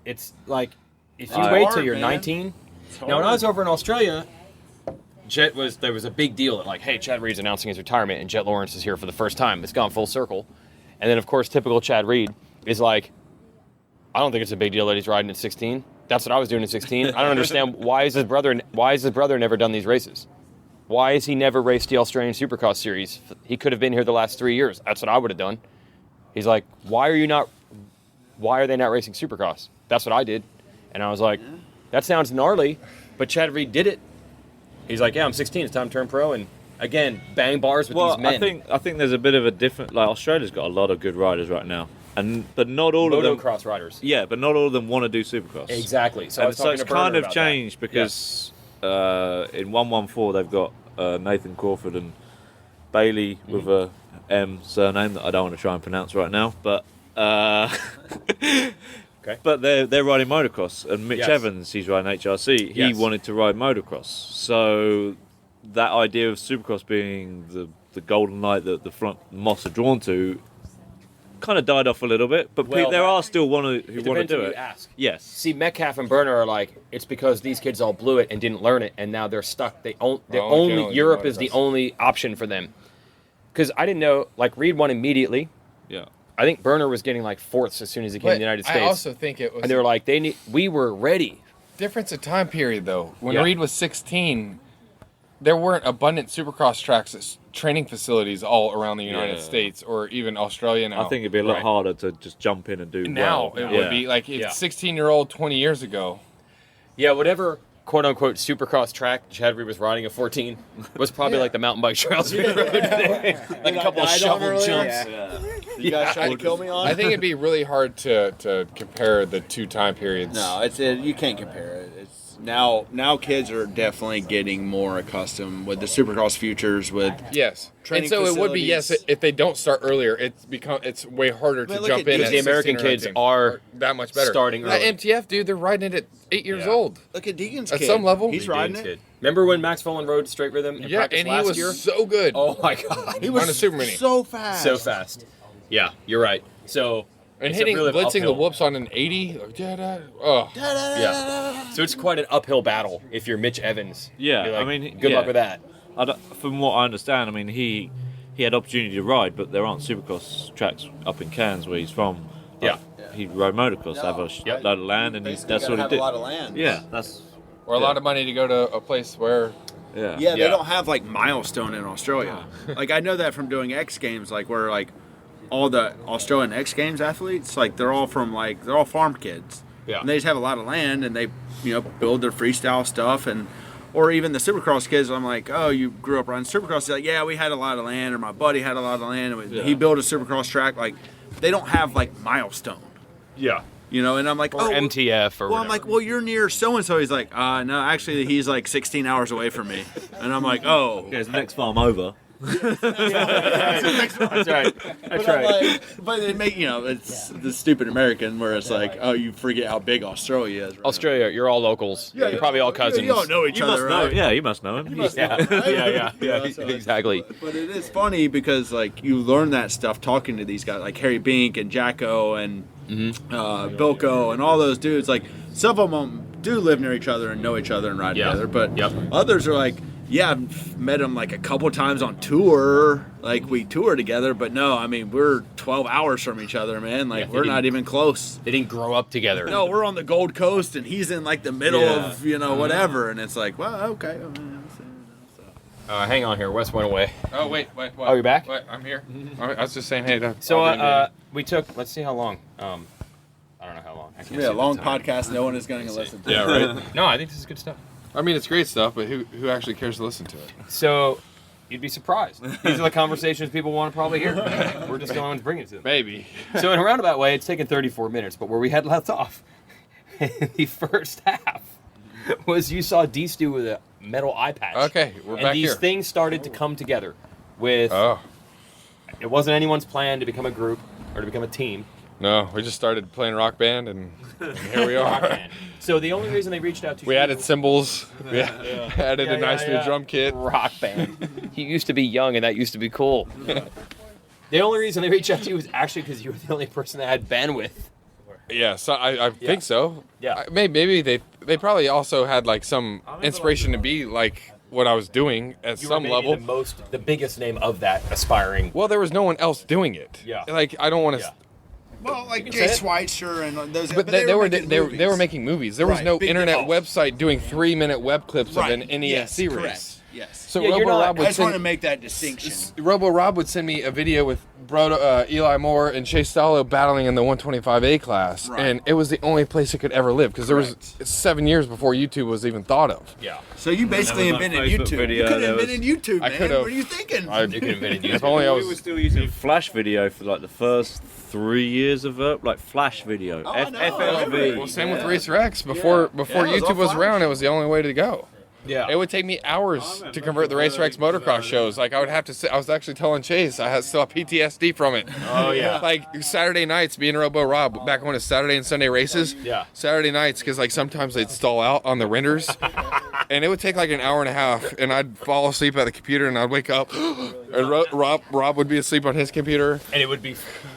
It's like if you It's wait hard, till you're man. 19. Now, when I was over in Australia, there was a big deal that like, hey, Chad Reed's announcing his retirement, and Jett Lawrence is here for the first time. It's gone full circle, and then of course, typical Chad Reed is like, I don't think it's a big deal that he's riding at 16. That's what I was doing at 16. I don't understand why is his brother never done these races? Why has he never raced the Australian Supercross series? He could have been here the last 3 years. That's what I would have done. He's like, why are they not racing Supercross? That's what I did. And I was like, that sounds gnarly, but Chad Reed did it. He's like, yeah, I'm 16. It's time to turn pro. And again, bang bars with these men. I think there's a bit of a different. Like Australia's got a lot of good riders right now, but not all of them. Motocross riders. Yeah, but not all of them want to do Supercross. Exactly. So I And was so talking it's to Burner kind of about changed because in 114 they've got Nathan Crawford and Bailey with a M surname that I don't want to try and pronounce right now, but Okay. But they're riding motocross, and Mitch Yes. Evans, he's riding HRC. He Yes. wanted to ride motocross, so that idea of Supercross being the golden light that the front Moss are drawn to kind of died off a little bit. But Well, there are still who want to Depends do who you it. ask. Yes. See, Metcalf and Burner are like, it's because these kids all blew it and didn't learn it, and now they're stuck. They're only only do Europe is the motocross. only option for them. Because I didn't know, like Reed won immediately. Yeah. I think Burner was getting like fourths as soon as he came to the United States. I also think it was and they were like, we were ready. difference of time period though. When Yeah. Reed was 16, there weren't abundant Supercross tracks, training facilities all around the United Yeah. States or even Australia now. I think it'd be a lot Right. harder to just jump in and do Now well. it would be like Yeah. 16-year-old 20 years ago. Yeah, whatever quote unquote Supercross track Chad Reed was riding at 14 was probably like the mountain bike trails we rode today. Like a couple of shovel jumps. You guys trying to kill me on? I think it'd be really hard to compare the two time periods. No, you can't compare it. It's now kids are definitely getting more accustomed with the Supercross futures with Yes. Training And so it would be yes facilities. if they don't start earlier. It's way harder But to look jump at in. these- at The American 16 or kids 18. are that much better. starting That early. MTF dude, they're riding it at 8 years Yeah. old. look at Deegan's At kid. some level. he's riding it. Remember when Max Follin rode straight rhythm in Yeah, practice and he last was year? so good. Oh my god. He was On a Super Mini. so fast. So fast. Yeah, you're right. So and it's a hitting really blitzing the uphill. whoops on an 80. Oh. Yeah. So it's quite an uphill battle if you're Mitch Evans. Yeah, You're like, I mean, good yeah. luck with that. From what I understand, I mean, he had opportunity to ride, but there aren't Supercross tracks up in Cairns where he's from. Yeah. He rode motocross, have a Yep. load of land, and Basically that's gotta what he have did. a lot of land. Yeah, that's Or a lot of money to go to a place where yeah. Yeah, they Yeah. don't have like milestone in Australia. Like I know that from doing X Games, like where like all the Australian X Games athletes, like they're all farm kids. Yeah. And they just have a lot of land, and they build their freestyle stuff, and or even the Supercross kids. I'm like, oh, you grew up riding Supercross? They're like, yeah, we had a lot of land, or my buddy had a lot of land, and he built a Supercross track. Like they don't have like milestone. Yeah. And I'm like, Or MTF or well, I'm whatever. like, well, you're near so and so. He's like, no, actually, he's like 16 hours away from me. And I'm like, oh. His next farm over. That's right. That's But I'm right. like, but they make it's the stupid American where it's like, oh, you forget how big Australia is. Right? Australia, you're all locals. You're probably all cousins. You all know each other, right? Yeah, you must know him. Yeah, exactly. But it is funny because like you learn that stuff talking to these guys like Harry Bink and Jacko and Bilko and all those dudes. Like some of them do live near each other and know each other and ride Yeah. together, but Yep. others are like, yeah, I've met them like a couple times on tour. Like we tour together, but no, I mean we're 12 hours from each other, man. Like Yeah, we're not even close. They didn't grow up together. No, we're on the Gold Coast and he's in like the middle Yeah. of whatever, and it's like, well, okay. Hang on here. Wes went away. Oh wait, what? Oh, you're back? What? I'm here. I was just saying, hey. So I'll be we took. Let's see how long. I don't know how long. I can't Yeah, see long the time. podcast. No one is going to listen to. yeah, right. No, I think this is good stuff. I mean, it's great stuff, but who actually cares to listen to it? So you'd be surprised. These are the conversations people want to probably hear. We're just the only ones bringing it to them. Maybe. So in a roundabout way, it's taken 34 minutes, but where we had left off, the first half was you saw D-Stu with a metal eye patch. Okay, we're and back these here. things started to come together with, Oh it wasn't anyone's plan to become a group or to become a team. no, we just started playing Rock Band, and here we are. So the only reason they reached out to We you added cymbals. We added a nice new drum kit. rock band. You used to be young, and that used to be cool. The only reason they reached out to you was actually because you were the only person that had bandwidth. Yeah, so I think so. Yeah. Maybe they probably also had like some inspiration to be like what I was doing at You some were maybe level. the biggest name of that aspiring. Well, there was no one else doing it. Yeah. Like I don't want to. Yeah. Well, like say Jay it. Schweitzer and those. But they were making movies. There was Right, no big internet difference. website doing 3-minute web clips Right. of an NESC yes, race. correct. Yes. So Yeah, you're Robo not- Rob I would just want to send make that distinction. Robo Rob would send me a video with Eli Moore and Chase Stallo battling in the 125A class, Right. and it was the only place it could ever live because there was 7 years before YouTube was even thought of. Yeah. So you basically There was no invented Facebook YouTube. video, You could there have was- invented YouTube, I man. could've. What are you thinking? You could have invented If only I We were was. still using Flash video for like the first 3 years of Verb, like Flash video. Oh, I know. FLV. Well, same with Racer X. Before Yeah, it was YouTube was all around, Flash. it was the only way to go. Yeah. It would take me hours to convert the Racer X motocross shows. Like I would have to. I was actually telling Chase I still have PTSD from it. Oh yeah. Like Saturday nights, me and Robo Rob back when it's Saturday and Sunday races. Yeah. Saturday nights, because like sometimes they'd stall out on the renders, and it would take like an hour and a half, and I'd fall asleep at the computer, and I'd wake up, and Rob would be asleep on his computer, and it would be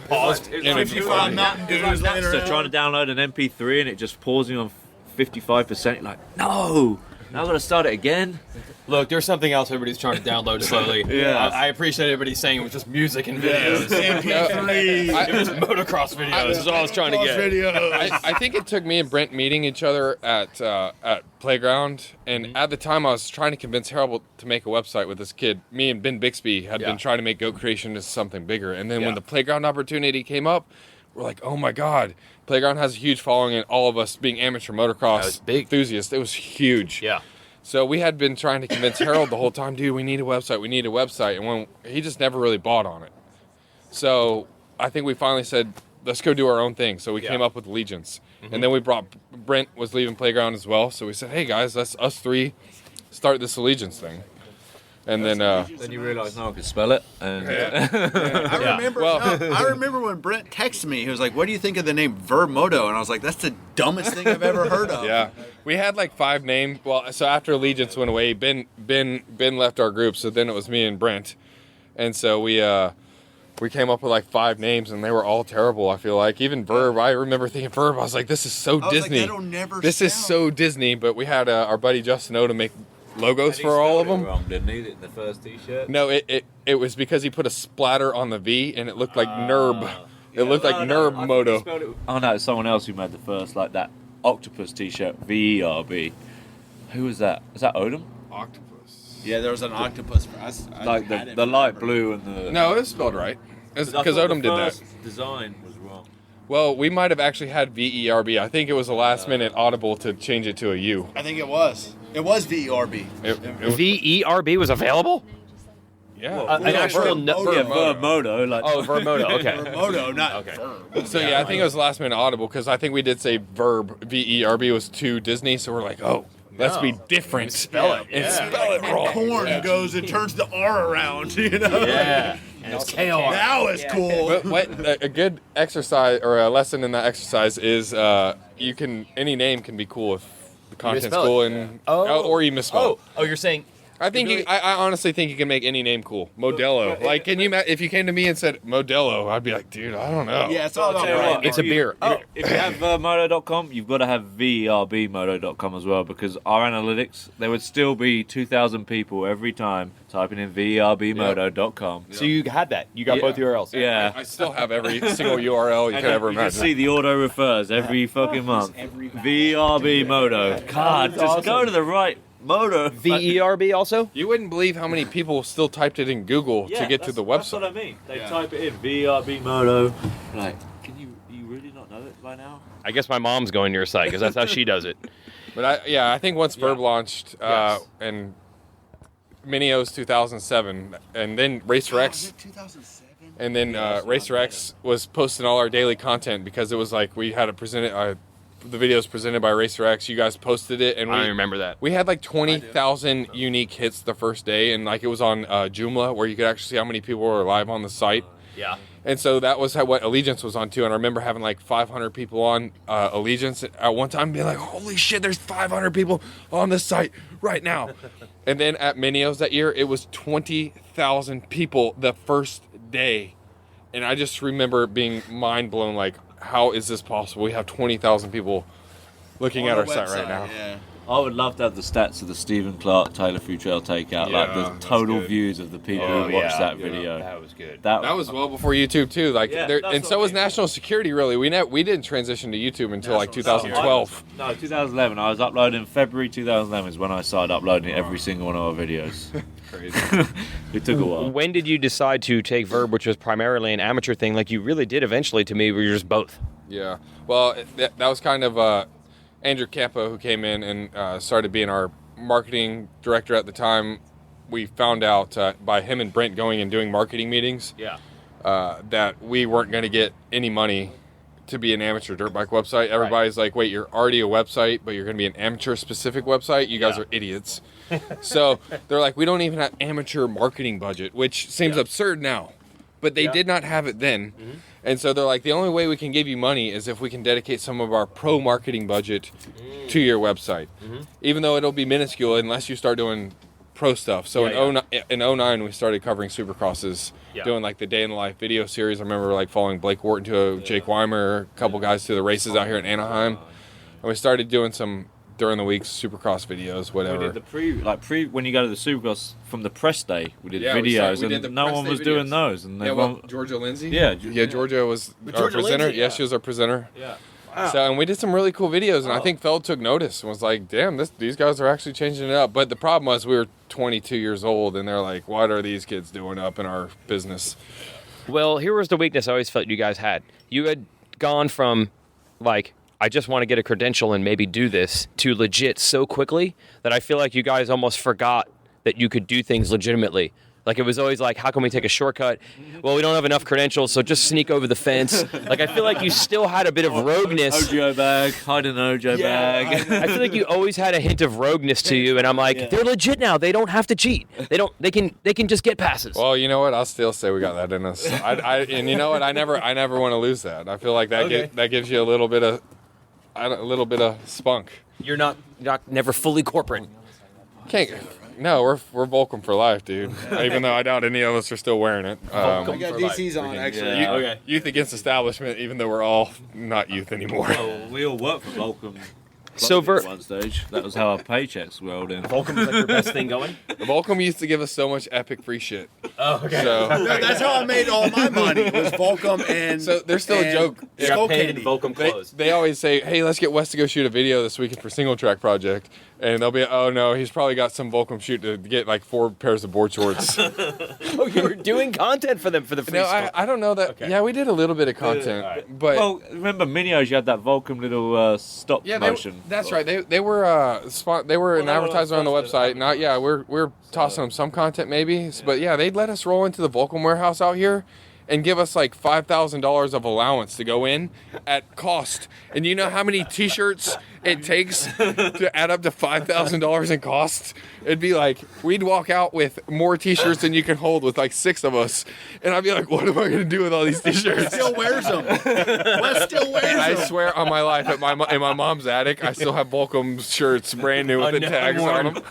paused. It was like Mountain Dew later. Trying to download an MP3 and it just pausing on 55%. You're like, no. Now I've got to start it again. Look, there's something else everybody's trying to download slowly. Yeah. I appreciate everybody saying it was just music and videos. MP3. It was motocross videos. Is all I was trying to get. I think it took me and Brent meeting each other at Playground, and at the time I was trying to convince Harold to make a website with this kid. Me and Ben Bixby had been trying to make Goat Creation into something bigger, and then when the Playground opportunity came up, we're like, oh my God, Playground has a huge following, and all of us being amateur motocross enthusiasts, it was huge. Yeah. So we had been trying to convince Harold the whole time, dude, we need a website, and when he just never really bought on it. So I think we finally said, let's go do our own thing. So we came up with Allegiance. And then we brought, Brent was leaving Playground as well, so we said, hey guys, let's us three start this Allegiance thing. And then you realise now I could spell it. And I remember when Brent texted me. He was like, "What do you think of the name Verb Moto?" And I was like, "That's the dumbest thing I've ever heard of." Yeah, we had like 5 names. Well, so after Allegiance went away, Ben left our group. So then it was me and Brent, and so we came up with like 5 names, and they were all terrible. I feel like even Verb. I remember thinking Verb. I was like, "This is so Disney. Like, that'll never this is so Disney." But we had our buddy Justin O to make logos for all of them. Wrong, didn't he? The first T-shirt. No, it was because he put a splatter on the V and it looked like NERB. It looked like NERB Moto. Oh no, it's someone else who made the first like that octopus T-shirt. VERB. Who was that? Was that Odom? Octopus. Yeah, there was an octopus. Like the light blue and the. No, it was spelled right. Because Odom did that. Design was wrong. Well, we might have actually had VERB. I think it was a last minute audible to change it to a U. I think it was. It was VERB. VERB was available? Yeah. An actual Verb Moto. Like. Oh, Verb Moto. Okay. Verb Moto, not Verb. So yeah, I think it was last minute audible because I think we did say Verb. VERB was too Disney, so we're like, oh, let's be different. Spell it. And spell it wrong. Corn goes and turns the R around, you know? Yeah. And it's KR. That was cool. But a good exercise or a lesson in that exercise is any name can be cool if the content's cool and or you misspell. Oh, you're saying. I honestly think you can make any name cool. Modello. Like, can you? If you came to me and said Modello, I'd be like, dude, I don't know. Yeah, it's all about brand. It's a beer. If you have verbmoto.com, you've got to have verbmoto.com as well, because our analytics, there would still be 2,000 people every time typing in verbmoto.com. So you had that. You got both URLs. Yeah. I still have every single URL you could ever you imagine. can see the auto refers every fucking month. VRB Moto. God, just go to the right Moto. VERB also? You wouldn't believe how many people still typed it in Google to get to the website. That's what I mean. They type it in VRB Moto. Like, you really not know it by now? I guess my mom's going to your site because that's how she does it. But I think once Verb launched and Minios 2007, and then Racer X. 2007? And then Racer X was posting all our daily content because it was like we had it presented. The videos presented by Racer X. You guys posted it, and I remember that. We had like 20,000 unique hits the first day, and like it was on Joomla, where you could actually see how many people were live on the site. Yeah. And so that was what Allegiance was on too. And I remember having like 500 people on Allegiance at one time, being like, "Holy shit, there's 500 people on the site right now." And then at Minios that year, it was 20,000 people the first day, and I just remember being mind blown, like, how is this possible? We have 20,000 people looking at our site right now. Yeah. I would love to have the stats of the Stephen Clark Taylor Food Trail takeout, like the total views of the people who watched that video. That was good. That was well before YouTube too. Like, and so was National Security. Really, we didn't transition to YouTube until like 2012. No, 2011. I was uploading February 2011 is when I started uploading every single one of our videos. Crazy. It took a while. When did you decide to take Verb, which was primarily an amateur thing, like you really did eventually to me, where you're just both? Yeah. Well, that was kind of Andrew Campo, who came in and started being our marketing director at the time. We found out by him and Brent going and doing marketing meetings that we weren't going to get any money to be an amateur dirt bike website. Everybody's like, wait, you're already a website, but you're going to be an amateur-specific website? You guys are idiots. So they're like, we don't even have amateur marketing budget, which seems absurd now. But they did not have it then. And so they're like, the only way we can give you money is if we can dedicate some of our pro marketing budget to your website. Even though it'll be minuscule unless you start doing pro stuff. So in 09, we started covering Supercrosses, doing like the day in the life video series. I remember like following Blake Wharton to Jake Weimer, a couple guys to the races out here in Anaheim. And we started doing some during the week Supercross videos, whatever. We did the pre when you go to the Supercross from the press day. We did videos, we did and no one was doing those. And Georgia Lindsay. Georgia was our presenter. Lindsay, Yeah, she was our presenter. Yeah. Wow. So, and we did some really cool videos, and I think Feld took notice and was like, damn, these guys are actually changing it up. But the problem was we were 22 years old, and they're like, what are these kids doing up in our business? Well, here was the weakness I always felt you guys had. You had gone from, like, I just want to get a credential and maybe do this, to legit so quickly that I feel like you guys almost forgot that you could do things legitimately. Like, it was always like, how can we take a shortcut? Well, we don't have enough credentials, so just sneak over the fence. Like, I feel like you still had a bit of rogueness. Ojo bag, hide an Ojo bag. I feel like you always had a hint of rogueness to you, and I'm like, they're legit now. They don't have to cheat. They can just get passes. Well, you know what? I'll still say we got that in us. And you know what? I never want to lose that. I feel like that gives you a little bit of spunk. You're not never fully corporate. No, we're Volcom for life, dude. Even though I doubt any of us are still wearing it. I got DC's on, actually. Youth against establishment, even though we're all not youth anymore. Well, we all work for Volcom. So At one stage, that was how our paychecks rolled in. Volcom was like your best thing going? Volcom used to give us so much epic free shit. Oh, okay. So, No, that's how I made all my money, was Volcom and so there's still a joke. You got paid in Volcom clothes. They always say, hey, let's get Wes to go shoot a video this weekend for Single Track Project. And they'll be, oh no, he's probably got some Volcom shoot to get like 4 pairs of board shorts. Oh, you were doing content for them for the free No, stuff. I don't know that. Okay. Yeah, we did a little bit of content. But Well, remember Minios, you had that Volcom little stop motion. That's right. They were an advertiser on the website. We're tossing them some content maybe. But yeah, they'd let us roll into the Volcom warehouse out here and give us like $5,000 of allowance to go in at cost. And you know how many T-shirts it takes to add up to $5,000 in cost? It'd be like, we'd walk out with more T-shirts than you can hold with like 6 of us. And I'd be like, what am I going to do with all these T-shirts? still wears them. Wes still wears them. I swear on my life, in my mom's attic, I still have Volcom shirts brand new with the tags on them.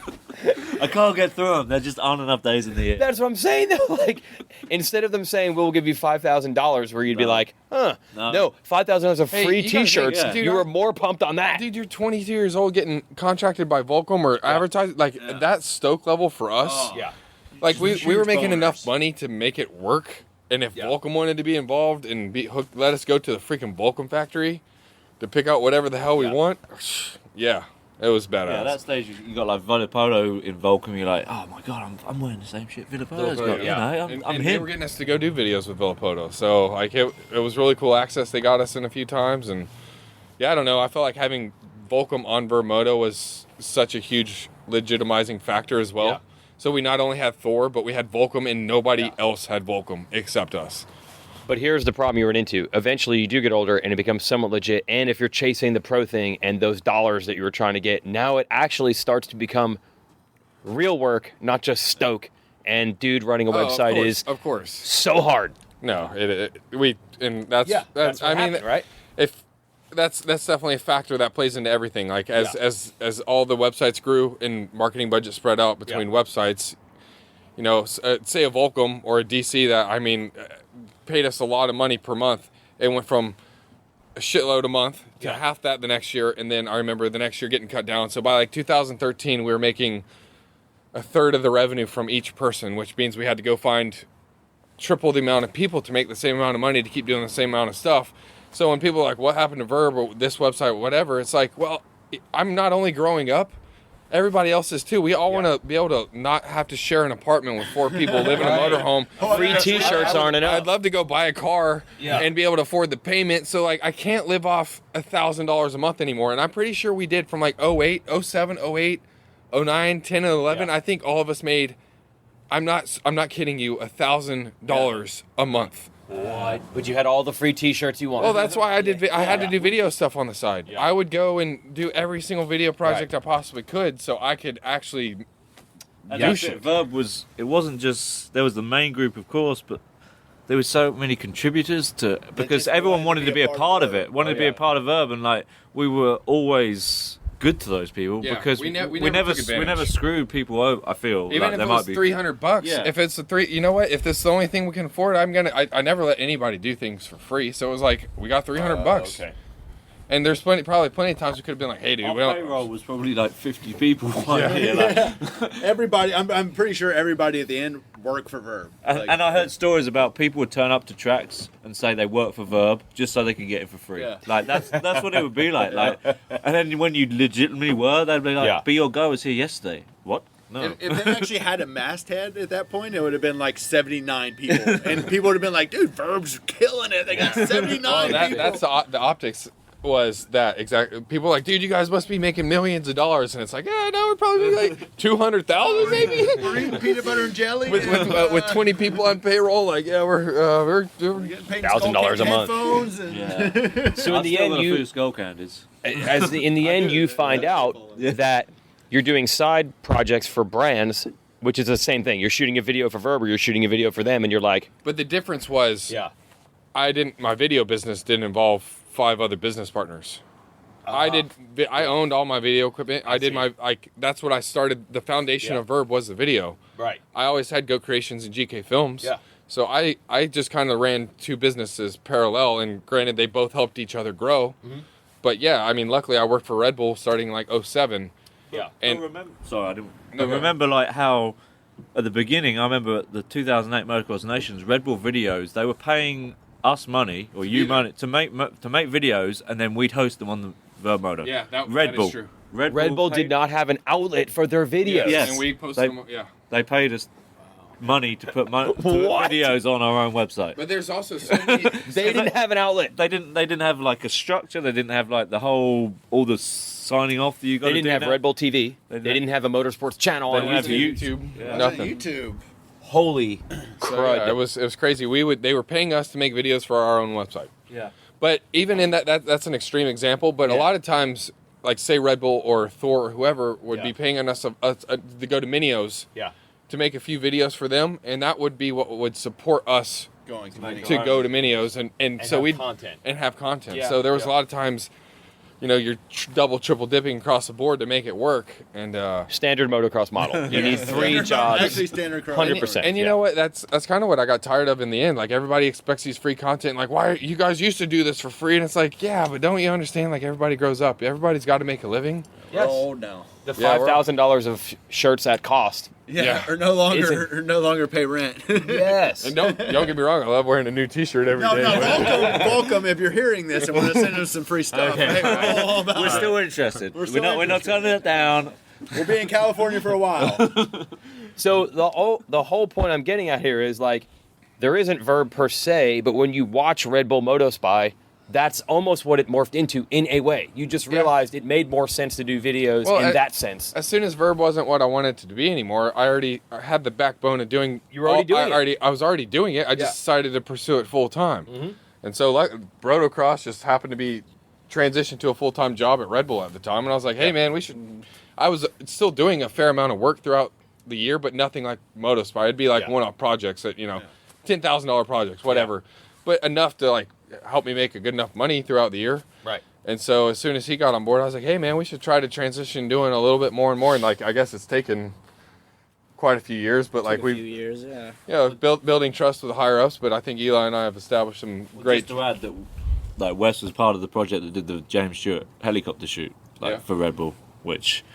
I can't get through them. There just aren't enough days in the year. That's what I'm saying, though. Like, instead of them saying, we'll give you $5,000, where you'd be like, no, $5,000 of free T-shirts. Dude, you were more pumped on that. Dude, you're 22 years old getting contracted by Volcom or advertised. Like, that stoke level for us. Like, we were making enough money to make it work. And if Volcom wanted to be involved and let us go to the freaking Volcom factory to pick out whatever the hell we want, it was badass. Yeah, at that stage you got like Villapolo in Volcom. You're like, oh my god, I'm wearing the same shit Villapolo's got. I'm and him. They were getting us to go do videos with Villapoto. So like it was really cool access. They got us in a few times, and I don't know. I felt like having Volcom on Verb Moto was such a huge legitimizing factor as well. Yeah. So we not only had Thor, but we had Volcom, and nobody else had Volcom except us. But here's the problem you run into. Eventually, you do get older, and it becomes somewhat legit. And if you're chasing the pro thing and those dollars that you were trying to get, now it actually starts to become real work, not just stoke. And dude, running a website is of course so hard. No, that's I mean, happened, right? If that's definitely a factor that plays into everything. Like as all the websites grew and marketing budget spread out between websites, you know, say a Volcom or a DC that paid us a lot of money per month. It went from a shitload a month to half that the next year, and then I remember the next year getting cut down. So by like 2013, we were making a third of the revenue from each person, which means we had to go find triple the amount of people to make the same amount of money to keep doing the same amount of stuff. So when people are like, what happened to Verb or this website or whatever, it's like, well, I'm not only growing up, everybody else is too. We all want to be able to not have to share an apartment with 4 people, live in a motorhome. Free T-shirts aren't enough. I'd love to go buy a car and be able to afford the payment. So like, I can't live off $1,000 a month anymore. And I'm pretty sure we did from like 08, 07, 08, 09, 10, and 11. I think all of us made, I'm not kidding you, $1,000 a month What? But you had all the free T-shirts you wanted. Well, that's why I had to do video stuff on the side. Yeah. I would go and do every single video project I possibly could, so I could actually And do that's shit. it. Verb was. It wasn't just there was the main group, of course, but there were so many contributors to because just everyone wanted to be a part of it. Wanted to be a part of Verb, and like we were always good to those people Yeah, because we never took we never advantage. screwed people over. I feel Even like if there it might was be $300, Yeah. if it's you know what? If this is the only thing we can afford, I never let anybody do things for free. So it was like we got $300, Okay. and there's probably plenty of times we could have been like, hey, dude, Our we don't. payroll was probably like 50 people. Yeah. Everybody, I'm pretty sure everybody at the end worked for Verb. And I heard stories about people would turn up to tracks and say they work for Verb just so they can get it for free. Yeah. Like that's what it would be like. And then when you legitimately were, they'd be like, Yeah. "Be your guy was here yesterday." What? No. If they actually had a masthead at that point, it would have been like 79 people, and people would have been like, "Dude, Verb's killing it. They got 79 people." That's the optics. Was that exactly? People are like, dude, you guys must be making millions of dollars, and it's like, yeah, no, we're probably like 200,000 maybe. We're eating peanut butter and jelly with 20 people on payroll, like yeah, we're getting paid $1,000 a month. headphones and Yeah. So in the end, you skull candies. in the end you find out that you're doing side projects for brands, which is the same thing. You're shooting a video for Verb, or you're shooting a video for them, and you're like, But the difference was, yeah, my video business didn't involve 5 other business partners. I owned all my video equipment. That's what I started. The foundation of Verb was the video. right, I always had Go Creations and GK Films. Yeah. So I just kind of ran 2 businesses parallel, and granted, they both helped each other grow. Mm-hmm. But yeah, I mean, luckily I worked for Red Bull starting like 07. yeah. And Sorry, I didn't. No, I go remember like how at the beginning, I remember the 2008 Motocross Nations Red Bull videos. They were paying us money or you money to make videos, and then we'd host them on the Verb Moto. Yeah, that Red is Bull. true. Red Bull did not have an outlet for their videos. Yes. And we posted They- them. Yeah. They paid us money to put What? videos on our own website. But there's also so many. They didn't have an outlet. They didn't have like a structure. They didn't have like all the signing off that you got. They didn't have Red Bull TV. They didn't didn't have a motorsports channel They on didn't have YouTube. YouTube. Yeah. Nothing. YouTube. Holy So, crud. yeah, it was crazy. They were paying us to make videos for our own website. Yeah. But even in that's an extreme example. But a lot of times, like say Red Bull or Thor or whoever would be paying us to go to Minios Yeah. to make a few videos for them, and that would be what would support us Going to to go to Minios and so have we content. and have content. Yeah, So there was yeah. a lot of times, you're double, triple dipping across the board to make it work, and Standard motocross model. You need 3 jobs. Actually, standard cross. 100%. And you Yeah. know what? That's kind of what I got tired of in the end. Like everybody expects these free content. Like, why you guys used to do this for free? And it's like, yeah, but don't you understand? Like everybody grows up. Everybody's got to make a living. We're old now. The Yeah, we're- $5,000 of shirts at cost. Yeah, or Isn't- no longer pay rent. Yes. And don't get me wrong. I love wearing a new T-shirt every day. welcome if you're hearing this and want to send us some free stuff. Hey, we're all about We're it. still interested. We're still not interested. turning it down. We'll be in California for a while. So the whole point I'm getting at here is like there isn't Verb per se, but when you watch Red Bull Moto Spy, that's almost what it morphed into in a way. You just realized it made more sense to do videos in that sense. As soon as Verb wasn't what I wanted it to be anymore, I had the backbone of doing. You were already doing it. I was already doing it. I just decided to pursue it full time. And so, like, Brotocross just happened to be transitioned to a full time job at Red Bull at the time, and I was like, hey man, we should. I was still doing a fair amount of work throughout the year, but nothing like Moto Spy. It'd be like one-off projects that $10,000 projects, whatever, but enough to like help me make a good enough money throughout the year. Right. And so as soon as he got on board, I was like, hey man, we should try to transition doing a little bit more and more. And like, I guess it's taken quite a few years, but like a few we've, years, yeah. building trust with the higher ups. But I think Eli and I have established some great. Just to add that, like Wes was part of the project that did the James Stewart helicopter shoot, for Red Bull, which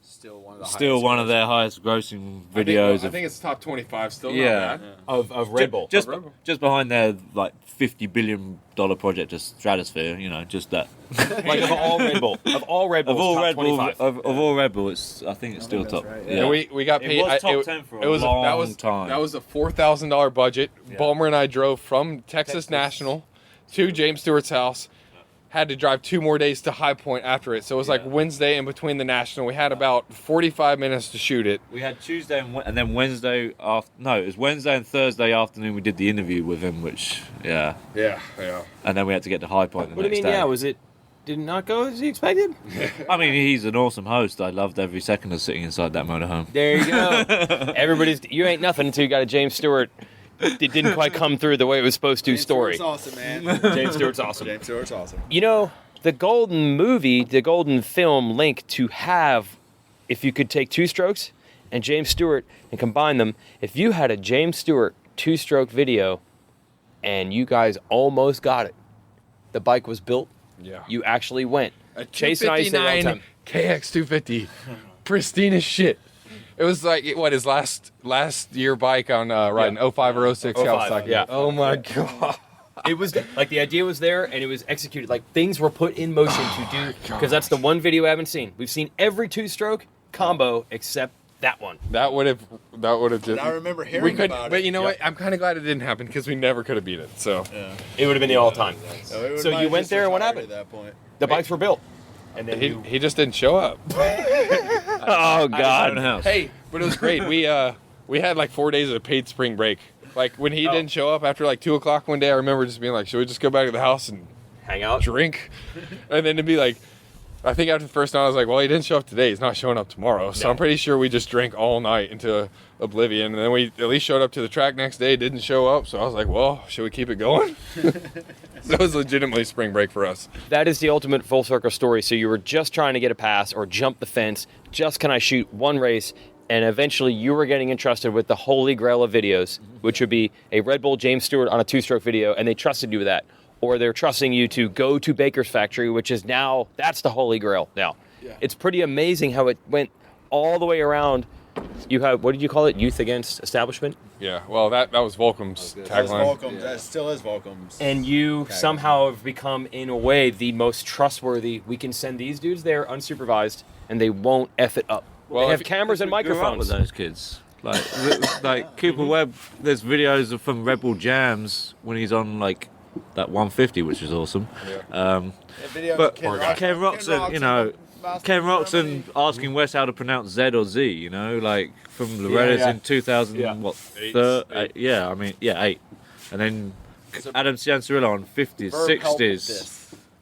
Still one of the their highest grossing videos. I think it's top 25 still. Yeah. Not bad. Of Red Bull. Just behind their like $50 billion project to Stratosphere, just that. Like of all Red Bull. Of all Red Bull. Of all top Red Bull, 25. of all Red Bull, I think it's still top. right, Yeah, we got It paid. was top 10 for a long time. That was a $4,000 budget. Yeah. Bullmer and I drove from Texas National to James Stewart's house, had to drive 2 more days to High Point after it. So it was like Wednesday in between the national. We had about 45 minutes to shoot it. We had Tuesday and then Wednesday after. No, it was Wednesday and Thursday afternoon. We did the interview with him, which Yeah. and then we had to get to High Point the What do you next mean? day. Yeah, was it? Did it not go as he expected? I mean, he's an awesome host. I loved every second of sitting inside that motorhome. There you go. You ain't nothing until you got a James Stewart. It didn't quite come through the way it was supposed to. Story. Stewart's awesome, man. James Stewart's awesome. James Stewart's awesome. You know, the golden movie, the golden film link to have, if you could take 2-strokes and James Stewart and combine them, if you had a James Stewart 2-stroke video and you guys almost got it, the bike was built, you actually went. A Chase and I say all the time. KX250, pristine as shit. It was like his last year bike on riding 05 or 06 Kawasaki. yeah. Oh my god. It was like the idea was there and it was executed. Like things were put in motion to do, because that's the one video I haven't seen. We've seen every 2-stroke combo except that one. That would have just. I remember hearing about it. But you know what? I'm kind of glad it didn't happen because we never could have beat it. So It would have been the all-time. So you went there and what happened? At that point. The bikes were built. And then he just didn't show up. oh God! Hey, but it was great. We had like 4 days of paid spring break. Like when he didn't show up after like 2 o'clock one day, I remember just being like, "Should we just go back to the house and hang out, drink?" And then to be like, I think after the first night, I was like, "Well, he didn't show up today. He's not showing up tomorrow." So I'm pretty sure we just drank all night into oblivion. And then we at least showed up to the track next day. Didn't show up, so I was like, "Well, should we keep it going?" So it was legitimately spring break for us. That is the ultimate full circle story. So you were just trying to get a pass or jump the fence. Just can I shoot one race? And eventually you were getting entrusted with the holy grail of videos, which would be a Red Bull James Stewart on a 2-stroke video, and they trusted you with that. Or they're trusting you to go to Baker's factory, which is now, that's the holy grail now. Yeah. It's pretty amazing how it went all the way around. You have, what did you call it? Youth against establishment? Yeah, well, that was Volcom's tagline. That still is Volcom's. And you somehow have become, in a way, the most trustworthy. We can send these dudes there unsupervised, and they won't F it up. Well, they have cameras and Grew up microphones. with those kids. Like Cooper Webb, there's videos from Red Bull Jams when he's on like that 150, which is awesome. But Ken Roxon, you know, Ken Roxon asking Wes how to pronounce Z or Z, you know, like from Loretta's in 2000, eight. And then Adam Cianciarillo on 50s, 60s.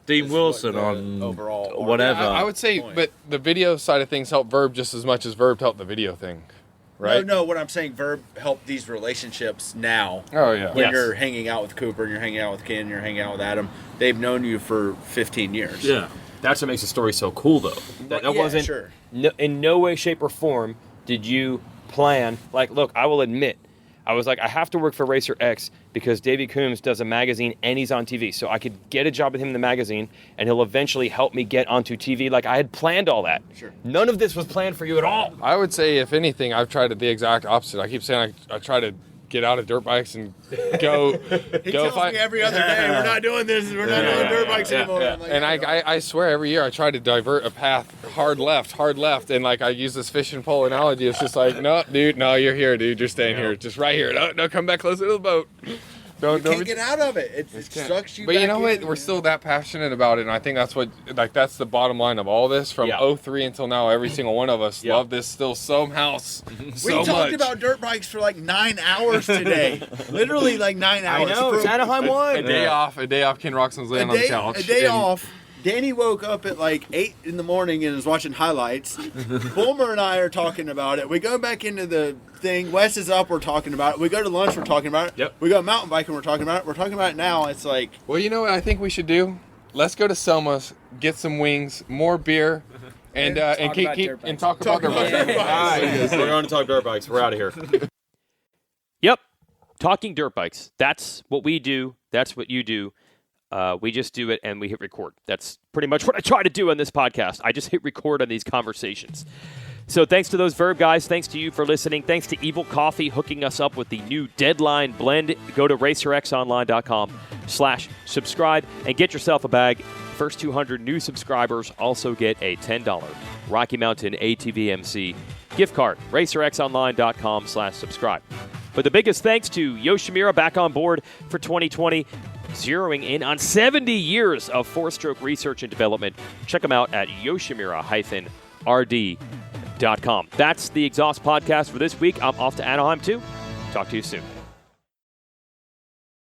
Dean Wilson on overall whatever. I would say, but the video side of things helped Verb just as much as Verb helped the video thing, right? No, what I'm saying, Verb helped these relationships now. Oh, yeah. When you're hanging out with Cooper and you're hanging out with Ken, you're hanging out with Adam, they've known you for 15 years. Yeah. That's what makes the story so cool, though. That wasn't, in no way, shape, or form did you plan, like, look, I will admit, I was like, I have to work for Racer X because Davey Coombs does a magazine and he's on TV. So I could get a job with him in the magazine and he'll eventually help me get onto TV. Like I had planned all that. Sure. None of this was planned for you at all. I would say, if anything, I've tried the exact opposite. I keep saying I try to get out of dirt bikes and go. He tells me every other day, we're not doing this, we're not doing dirt bikes anymore. Yeah. Like, and I swear every year I try to divert a path hard left, and like I use this fishing pole analogy. It's just like, no, dude, no, you're here, dude. You're staying here, just right here. No, come back closer to the boat. You can't get out of it. It sucks you. But you know back what? in. We're still that passionate about it, and I think that's what, like, that's the bottom line of all this. From 03 until now, every single one of us love this still somehow. We talked about dirt bikes for like 9 hours today. Literally like 9 hours. I know. It's Anaheim one. A day off. Ken Roxon's laying on the couch. A day off. Danny woke up at like 8 in the morning and is watching highlights. Bullmer and I are talking about it. We go back into the thing. Wes is up. We're talking about it. We go to lunch. We're talking about it. Yep. We go mountain biking. We're talking about it. We're talking about it now. It's like. Well, you know what I think we should do? Let's go to Selma's, get some wings, more beer, and talk about dirt bikes. We're going to talk dirt bikes. We're out of here. Yep. Talking dirt bikes. That's what we do. That's what you do. We just do it and we hit record. That's pretty much what I try to do on this podcast. I just hit record on these conversations. So thanks to those Verb guys. Thanks to you for listening. Thanks to Evil Coffee hooking us up with the new Deadline blend. Go to racerxonline.com/subscribe and get yourself a bag. First 200 new subscribers also get a $10 Rocky Mountain ATV MC gift card. racerxonline.com/subscribe. But the biggest thanks to Yoshimura back on board for 2020. zeroing in on 70 years of four-stroke research and development. Check them out at yoshimura-rd.com. That's the Exhaust Podcast for this week. I'm off to Anaheim, too. Talk to you soon.